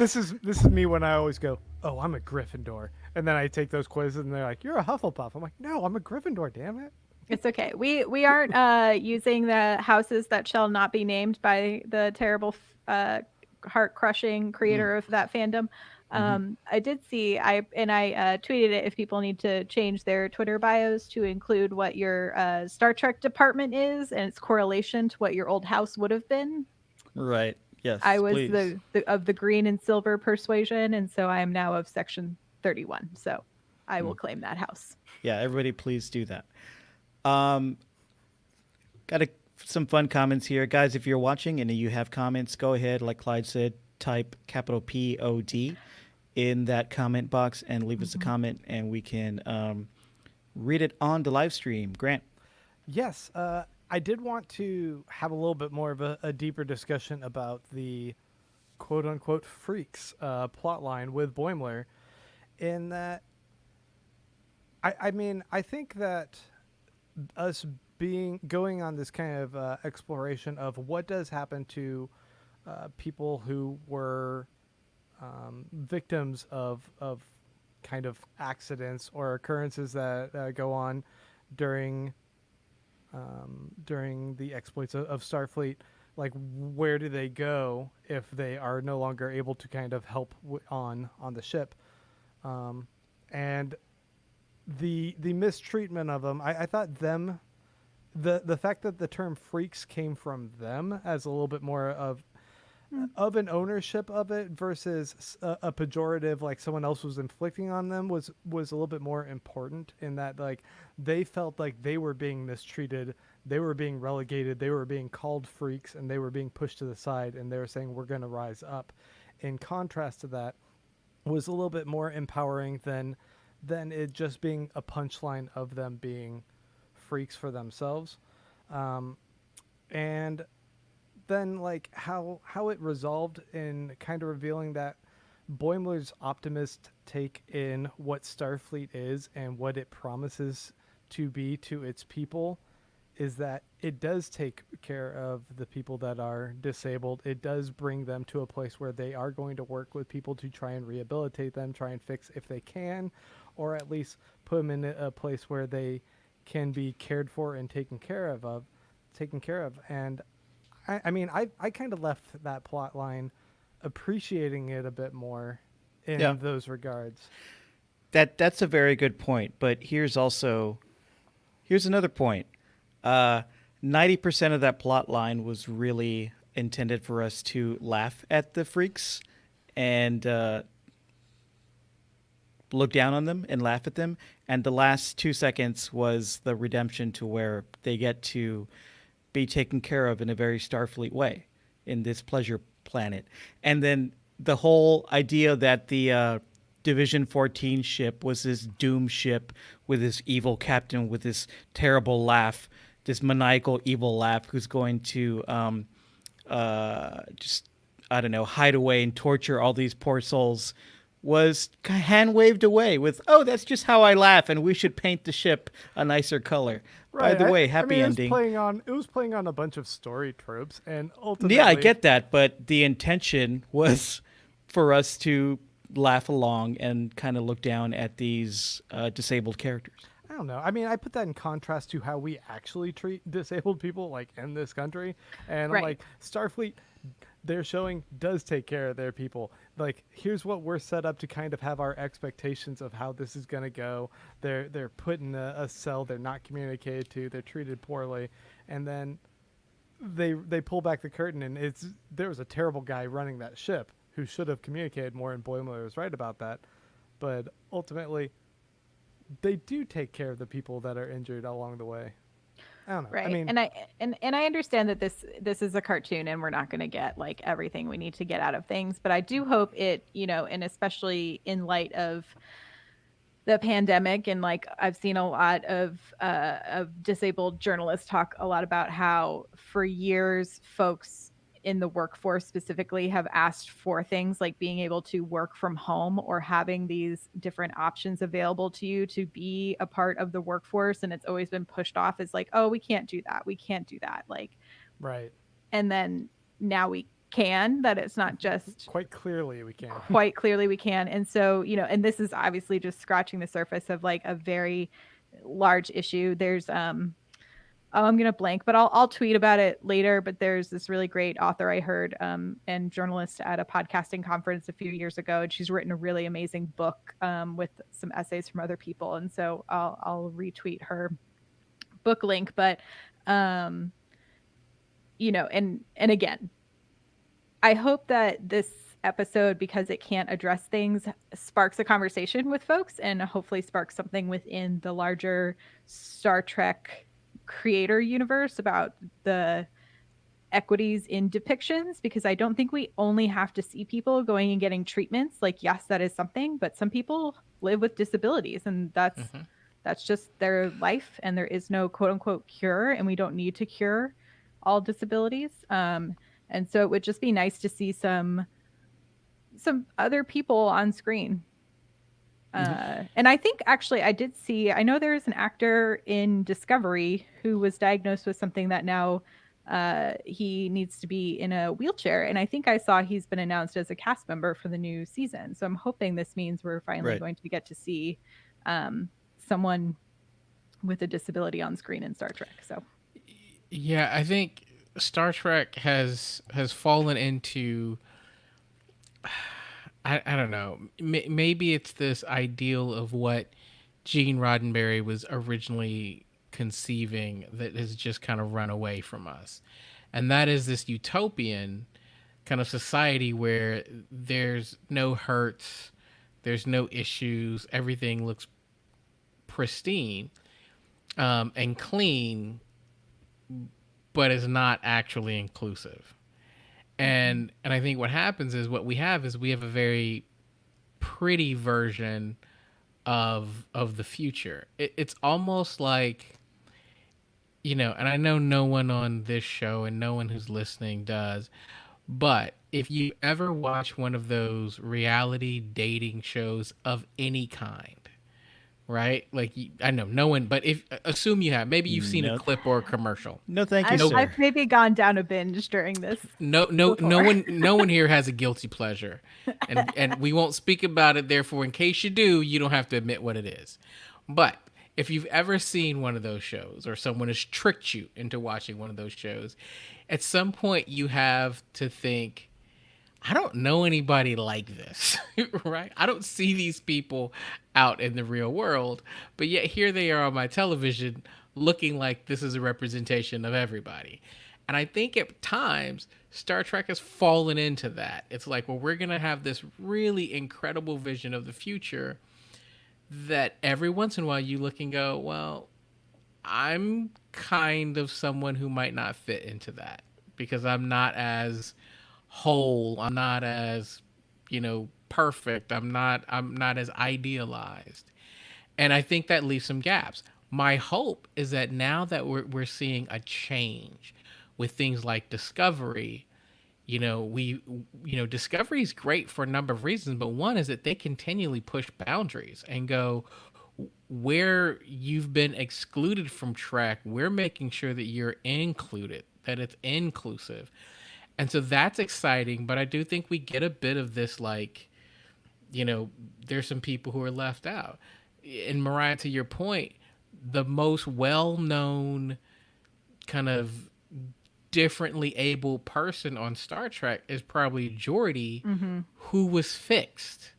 This is me when I always go, oh, I'm a Gryffindor, and then I take those quizzes and they're like, you're a Hufflepuff. I'm like, no, I'm a Gryffindor. Damn it. It's okay. We aren't using the houses that shall not be named by the terrible heart crushing creator of that fandom. I did see I tweeted it if people need to change their Twitter bios to include what your Star Trek department is and its correlation to what your old house would have been. Right. Yes. I was please. of the green and silver persuasion, and so I am now of section 31. So I will claim that house. Yeah, everybody, please do that. Got some fun comments here, guys. If you're watching and you have comments, go ahead. Like Clyde said, type capital POD in that comment box and leave us a comment, and we can read it on the live stream. Grant. Yes, I did want to have a little bit more of a deeper discussion about the quote-unquote freaks plot line with Boimler, in that I mean, I think that us going on this kind of exploration of what does happen to people who were victims of kind of accidents or occurrences that go on during the exploits of Starfleet. Like, where do they go if they are no longer able to kind of help on the ship? And the mistreatment of them, I thought them, the fact that the term freaks came from them as a little bit more of an ownership of it versus a pejorative like someone else was inflicting on them was a little bit more important, in that like they felt like they were being mistreated, they were being relegated, they were being called freaks, and they were being pushed to the side, and they were saying we're going to rise up. In contrast to that was a little bit more empowering than it just being a punchline of them being freaks for themselves. And then like how it resolved in kind of revealing that Boimler's optimist take in what Starfleet is and what it promises to be to its people is that it does take care of the people that are disabled. It does bring them to a place where they are going to work with people to try and rehabilitate them, try and fix if they can, or at least put them in a place where they can be cared for and taken care of. And I mean, I kind of left that plot line appreciating it a bit more in those regards. That's a very good point. But here's another point. 90% of that plot line was really intended for us to laugh at the freaks and look down on them and laugh at them. And the last 2 seconds was the redemption to where they get to be taken care of in a very Starfleet way in this pleasure planet. And then the whole idea that the Division 14 ship was this doom ship with this evil captain with this terrible laugh, this maniacal evil laugh, who's going to just, I don't know, hide away and torture all these poor souls, was hand waved away with, oh, that's just how I laugh, and we should paint the ship a nicer color. Right. By the way, happy ending. It was playing on a bunch of story tropes, and ultimately, yeah, I get that, but the intention was for us to laugh along and kind of look down at these disabled characters. I don't know. I mean, I put that in contrast to how we actually treat disabled people, like in this country, and like Starfleet, they're showing does take care of their people. Like, here's what we're set up to kind of have our expectations of how this is going to go. They're put in a cell. They're not communicated to. They're treated poorly, and then they pull back the curtain, and there was a terrible guy running that ship who should have communicated more, and Boimler was right about that. But ultimately, they do take care of the people that are injured along the way. I don't know. Right. I mean, and I understand that this is a cartoon and we're not going to get like everything we need to get out of things, but I do hope it, and especially in light of the pandemic, and like I've seen a lot of disabled journalists talk a lot about how for years folks in the workforce specifically have asked for things like being able to work from home or having these different options available to you to be a part of the workforce, and it's always been pushed off as like, oh, we can't do that, like, Right. and then now we can, that it's not just Quite clearly we can. quite clearly we can. And so, and this is obviously just scratching the surface of like a very large issue. There's oh, I'm gonna blank, but I'll tweet about it later. But there's this really great author I heard and journalist at a podcasting conference a few years ago, and she's written a really amazing book with some essays from other people. And so I'll retweet her book link. But and again, I hope that this episode, because it can't address things, sparks a conversation with folks and hopefully sparks something within the larger Star Trek creator universe about the equities in depictions, because I don't think we only have to see people going and getting treatments. Like, yes, that is something, but some people live with disabilities, and that's just their life, and there is no quote unquote cure, and we don't need to cure all disabilities. And so it would just be nice to see some other people on screen. And I think actually I know there's an actor in Discovery who was diagnosed with something that now he needs to be in a wheelchair. And I think I saw he's been announced as a cast member for the new season. So I'm hoping this means we're finally going to get to see someone with a disability on screen in Star Trek. So yeah, I think Star Trek has fallen into, I don't know, maybe it's this ideal of what Gene Roddenberry was originally conceiving that has just kind of run away from us. And that is this utopian kind of society where there's no hurts, there's no issues, everything looks pristine and clean, but is not actually inclusive. And I think what happens is we have a very pretty version of the future. It's almost like, and I know no one on this show and no one who's listening does, but if you ever watch one of those reality dating shows of any kind, right? Like, I know no one, but assume you have. Maybe you've seen a clip or a commercial. No, thank you, sir. I've maybe gone down a binge during this. No one here has a guilty pleasure, and we won't speak about it. Therefore, in case you do, you don't have to admit what it is. But if you've ever seen one of those shows, or someone has tricked you into watching one of those shows, at some point you have to think, I don't know anybody like this, right? I don't see these people out in the real world, but yet here they are on my television looking like this is a representation of everybody. And I think at times Star Trek has fallen into that. It's like, well, we're going to have this really incredible vision of the future that every once in a while you look and go, well, I'm kind of someone who might not fit into that because I'm not as whole, I'm not as perfect, I'm not as idealized, and I think that leaves some gaps. My hope is that now that we're seeing a change with things like Discovery, Discovery is great for a number of reasons, but one is that they continually push boundaries and go, where you've been excluded from Trek, we're making sure that you're included, that it's inclusive. And so that's exciting, but I do think we get a bit of this, like, there's some people who are left out. And Mariah, to your point, the most well-known kind of differently able person on Star Trek is probably Geordi, who was fixed,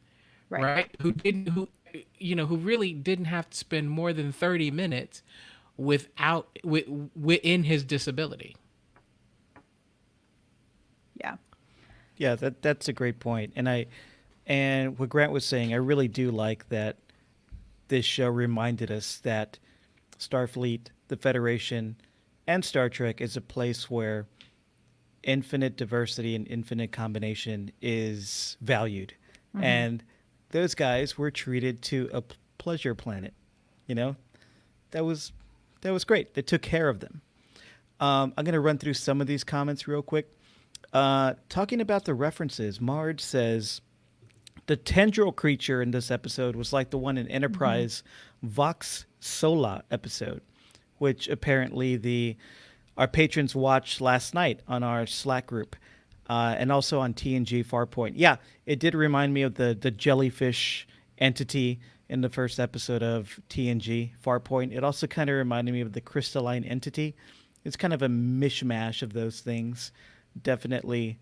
right? Who really didn't have to spend more than 30 minutes within his disability. Yeah, that's a great point. And what Grant was saying, I really do like that this show reminded us that Starfleet, the Federation, and Star Trek is a place where infinite diversity and infinite combination is valued. And those guys were treated to Pleasure Planet. You know, that was great. They took care of them. I'm going to run through some of these comments real quick. Talking about the references, Marge says the tendril creature in this episode was like the one in Enterprise Vox Sola episode, which apparently our patrons watched last night on our Slack group, and also on TNG Farpoint. Yeah, it did remind me of the jellyfish entity in the first episode of TNG Farpoint. It also kind of reminded me of the crystalline entity. It's kind of a mishmash of those things. Definitely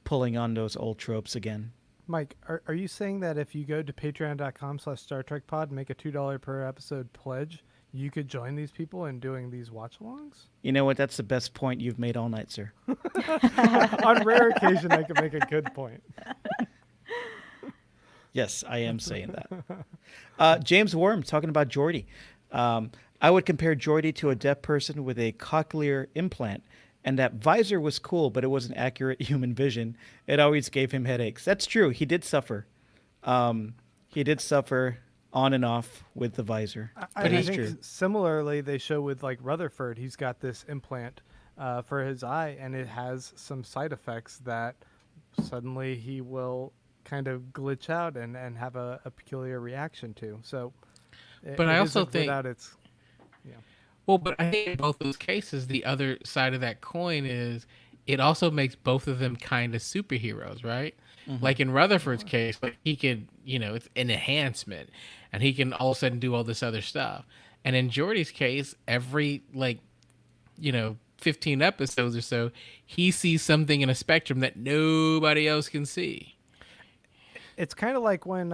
pulling on those old tropes again. Mike, are you saying that if you go to patreon.com/Star Trek Pod and make a $2 per episode pledge, you could join these people in doing these watch-alongs? You know what? That's the best point you've made all night, sir. On rare occasion, I can make a good point. Yes, I am saying that. James Worm talking about Geordi. I would compare Geordi to a deaf person with a cochlear implant, and that visor was cool, but it wasn't accurate human vision. It always gave him headaches. That's true. He did suffer. He did suffer on and off with the visor. I think similarly, they show with like Rutherford, he's got this implant for his eye, and it has some side effects that suddenly he will kind of glitch out and have a peculiar reaction to. So, I also think it's, yeah. Well, but I think in both those cases, the other side of that coin is it also makes both of them kind of superheroes, right? Mm-hmm. Like in Rutherford's case, like he could, it's an enhancement, and he can all of a sudden do all this other stuff. And in Geordi's case, every 15 episodes or so, he sees something in a spectrum that nobody else can see. It's kind of like when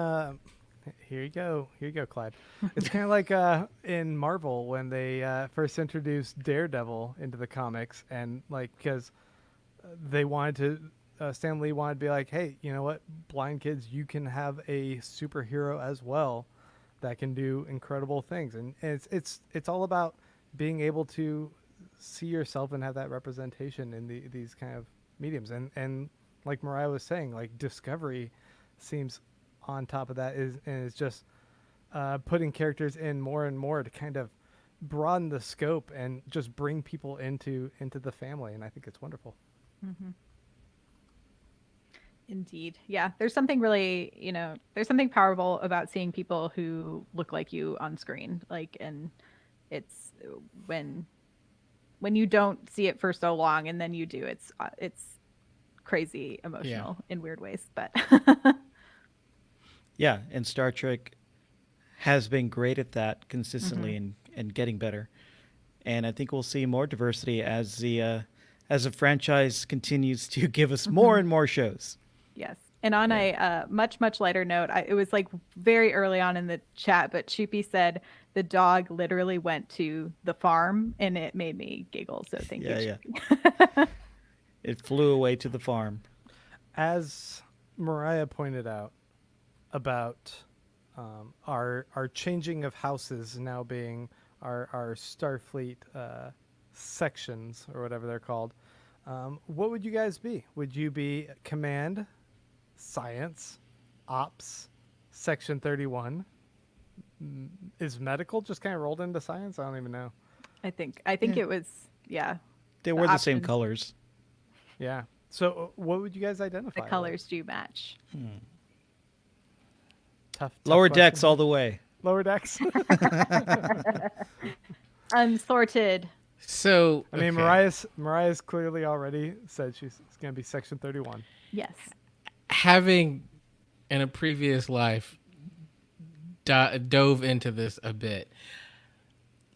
here you go, Clyde. It's kind of like in Marvel when they first introduced Daredevil into the comics, and because they wanted to, Stan Lee wanted to be like, hey, you know what, blind kids, you can have a superhero as well that can do incredible things, and it's all about being able to see yourself and have that representation in these kind of mediums, and like Mariah was saying, like Discovery seems on top of that is just putting characters in more and more to kind of broaden the scope and just bring people into the family, and I think it's wonderful. Mm-hmm. Indeed. Yeah, there's something really, there's something powerful about seeing people who look like you on screen, and it's when you don't see it for so long and then you do, it's crazy emotional in weird ways, but yeah, and Star Trek has been great at that consistently and getting better. And I think we'll see more diversity as the franchise continues to give us more and more shows. Yes. And on a much, much lighter note, it was like very early on in the chat, but Chupi said the dog literally went to the farm, and it made me giggle. So thank you, Chupi. Yeah. It flew away to the farm. As Mariah pointed out about our changing of houses now being our Starfleet sections or whatever they're called, what would you guys be? Would you be Command, Science, Ops, Section 31? Is Medical just kind of rolled into Science? I don't even know. I think it was, They were the same colors. Yeah. So what would you guys identify? The colors do match. Tough Lower question. decks all the way. Lower decks. Unsorted. So I mean, Mariah's clearly already said she's going to be Section 31. Yes. Having in a previous life dove into this a bit,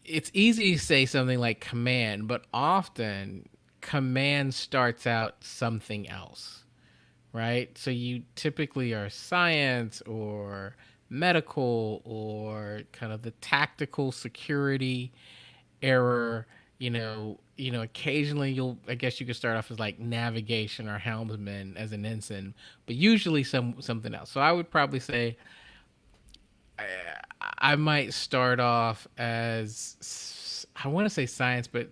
it's easy to say something like Command, but often Command starts out something else, right? So you typically are Science or Medical or kind of the tactical security era. Occasionally I guess you could start off as like navigation or helmsman as an ensign, but usually something else. So I would probably say I might start off as, I want to say Science, but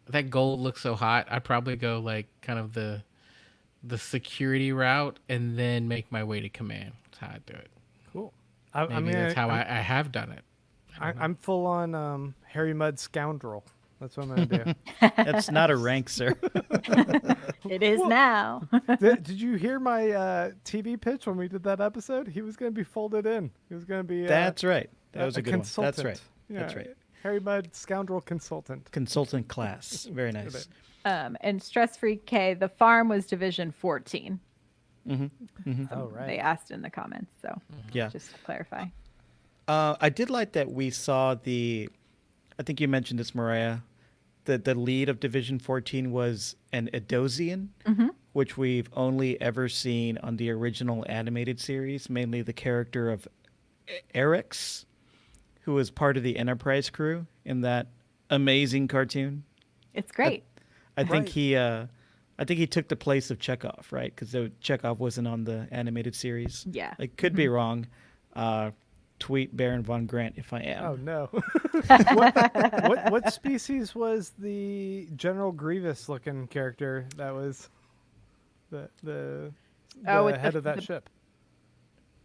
that gold looks so hot. I'd probably go like kind of the security route and then make my way to Command. That's how I do it. Cool. Maybe that's how I have done it. I'm full on Harry Mudd scoundrel. That's what I'm gonna do. That's not a rank, sir. It is now. Did you hear my TV pitch when we did that episode? He was gonna be folded in. He was gonna be. That's right. That was a good consultant. one. That's right. Yeah, That's right. Harry Mudd scoundrel consultant. Consultant class. Very nice. And Stress Free K, the farm was Division 14. Oh right. They asked in the comments, so Yeah. just to clarify. I did like that we saw I think you mentioned this, Mariah, that the lead of Division 14 was an Adosian, which we've only ever seen on the original animated series, mainly the character of Eric's, who was part of the Enterprise crew in that amazing cartoon. It's great. I think he took the place of Chekhov, right? Because Chekhov wasn't on the animated series. Yeah. I could be wrong. Tweet Baron von Grant if I am. Oh no. what species was the General Grievous looking character that was the with head the- of that the- ship?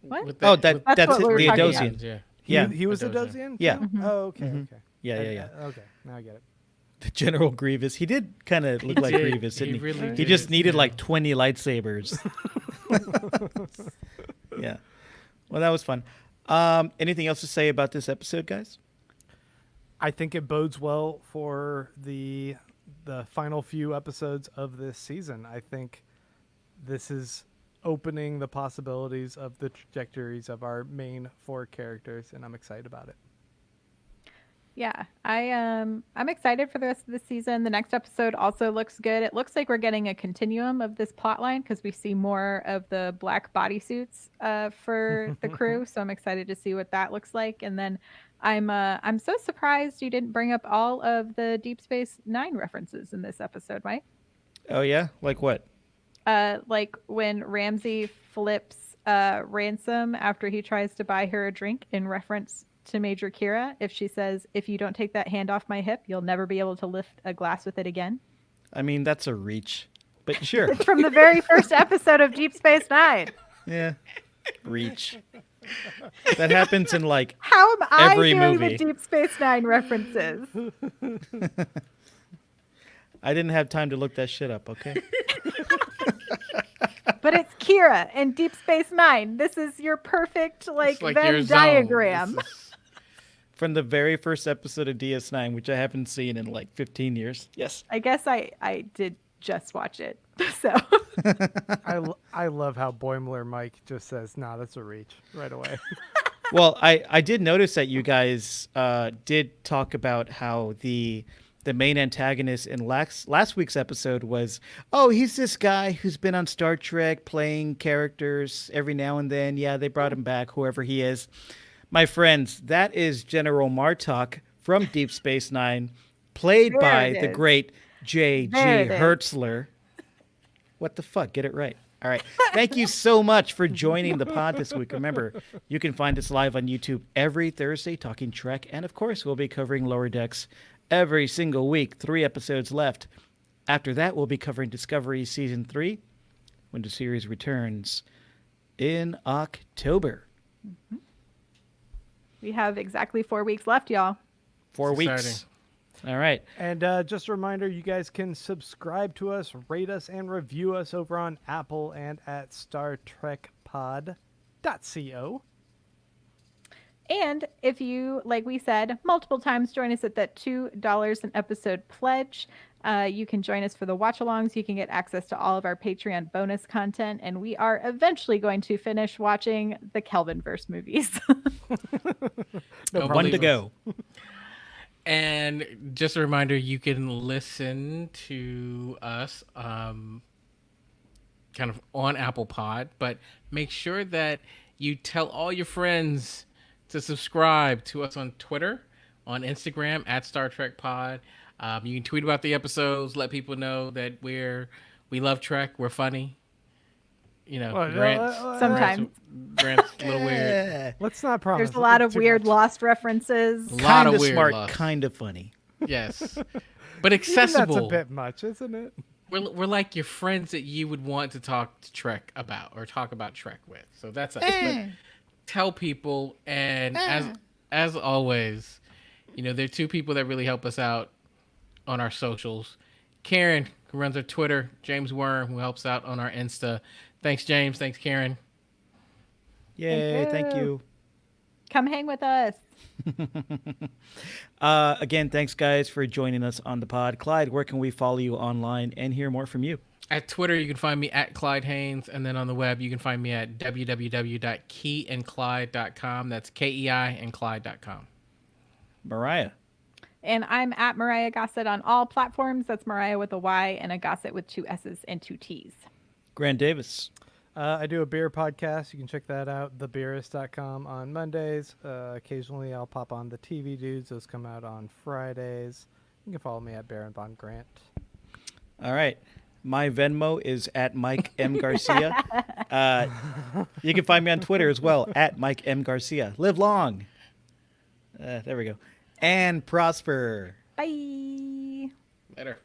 What? That's what it. we were The talking about. Adosian. Yeah. Yeah. He was Adosian. Adosian? Yeah. too? Oh, okay, okay. Yeah. Okay, now I get it. The General Grievous. He did kind of look like did. Grievous, didn't he? He really He did, just needed yeah. like 20 lightsabers. Yeah. Well, that was fun. Anything else to say about this episode, guys? I think it bodes well for the final few episodes of this season. I think this is opening the possibilities of the trajectories of our main 4 characters, and I'm excited about it. Yeah, I'm excited for the rest of the season. The next episode also looks good. It looks like we're getting a continuum of this plot line because we see more of the black bodysuits for the crew. So I'm excited to see what that looks like. And then I'm so surprised you didn't bring up all of the Deep Space Nine references in this episode, Mike. Oh, yeah? Like what? Like when Ramsey flips Ransom after he tries to buy her a drink in reference to Major Kira, if she says, "If you don't take that hand off my hip, you'll never be able to lift a glass with it again." I mean, that's a reach, but sure. It's from the very first episode of Deep Space Nine. Yeah. Reach. That happens in like How am I every doing movie. the Deep Space Nine references? I didn't have time to look that shit up, okay? But it's Kira and Deep Space Nine. This is your perfect It's like Venn your zone. diagram. This is- From the very first episode of DS9, which I haven't seen in like 15 years. Yes. I guess I did just watch it. So I love how Boimler Mike just says, "Nah, that's a reach," right away. Well, I did notice that you guys did talk about how the main antagonist in last week's episode was, oh, he's this guy who's been on Star Trek playing characters every now and then. Yeah, they brought him back, whoever he is. My friends, that is General Martok from Deep Space Nine, played There by it the is. great J.G. There it is. Hertzler. What the fuck? Get it right. All right. Thank you so much for joining the pod this week. Remember, you can find us live on YouTube every Thursday talking Trek. And, of course, we'll be covering Lower Decks every single week. 3 episodes left. After that, we'll be covering Discovery Season 3 when the series returns in October. we have exactly 4 weeks left, y'all. 4 It's weeks. exciting. All right. And just a reminder, you guys can subscribe to us, rate us, and review us over on Apple and at StarTrekPod.co. And if you, like we said multiple times, join us at that $2 an episode pledge. You can join us for the watch-alongs. You can get access to all of our Patreon bonus content. And we are eventually going to finish watching the Kelvinverse movies. One to go. And just a reminder, you can listen to us kind of on Apple Pod, but make sure that you tell all your friends to subscribe to us on Twitter, on Instagram, at Star Trek Pod. You can tweet about the episodes, let people know that we love Trek, we're funny. You know, Well, Sometimes. Grant's a little weird. Let's not promise. There's a lot of too weird much. lost references. A lot Kind of of weird smart, love. kind of funny. Yes. But Even accessible. That's a bit much, isn't it? We're like your friends that you would want to talk to Trek about or talk about Trek with. So that's us. tell people, and as always, there are two people that really help us out on our socials. Karen, who runs our Twitter, James Worm, who helps out on our Insta. Thanks, James. Thanks, Karen. Yay, thank you. you. Come hang with us. Again, thanks, guys, for joining us on the pod. Clyde, where can we follow you online and hear more from you? At Twitter, you can find me at Clyde Haynes, and then on the web, you can find me at www.keyandclyde.com. That's KEI and Clyde.com. Mariah. And I'm at Mariah Gossett on all platforms. That's Mariah with a Y and a Gossett with 2 S's and 2 T's. Grant Davis. I do a beer podcast. You can check that out, thebeerist.com, on Mondays. Occasionally, I'll pop on the TV Dudes. Those come out on Fridays. You can follow me at Baron Von Grant. All right. My Venmo is at Mike M. Garcia. You can find me on Twitter as well, at Mike M. Garcia. Live long. There we go. And prosper. Bye. Later.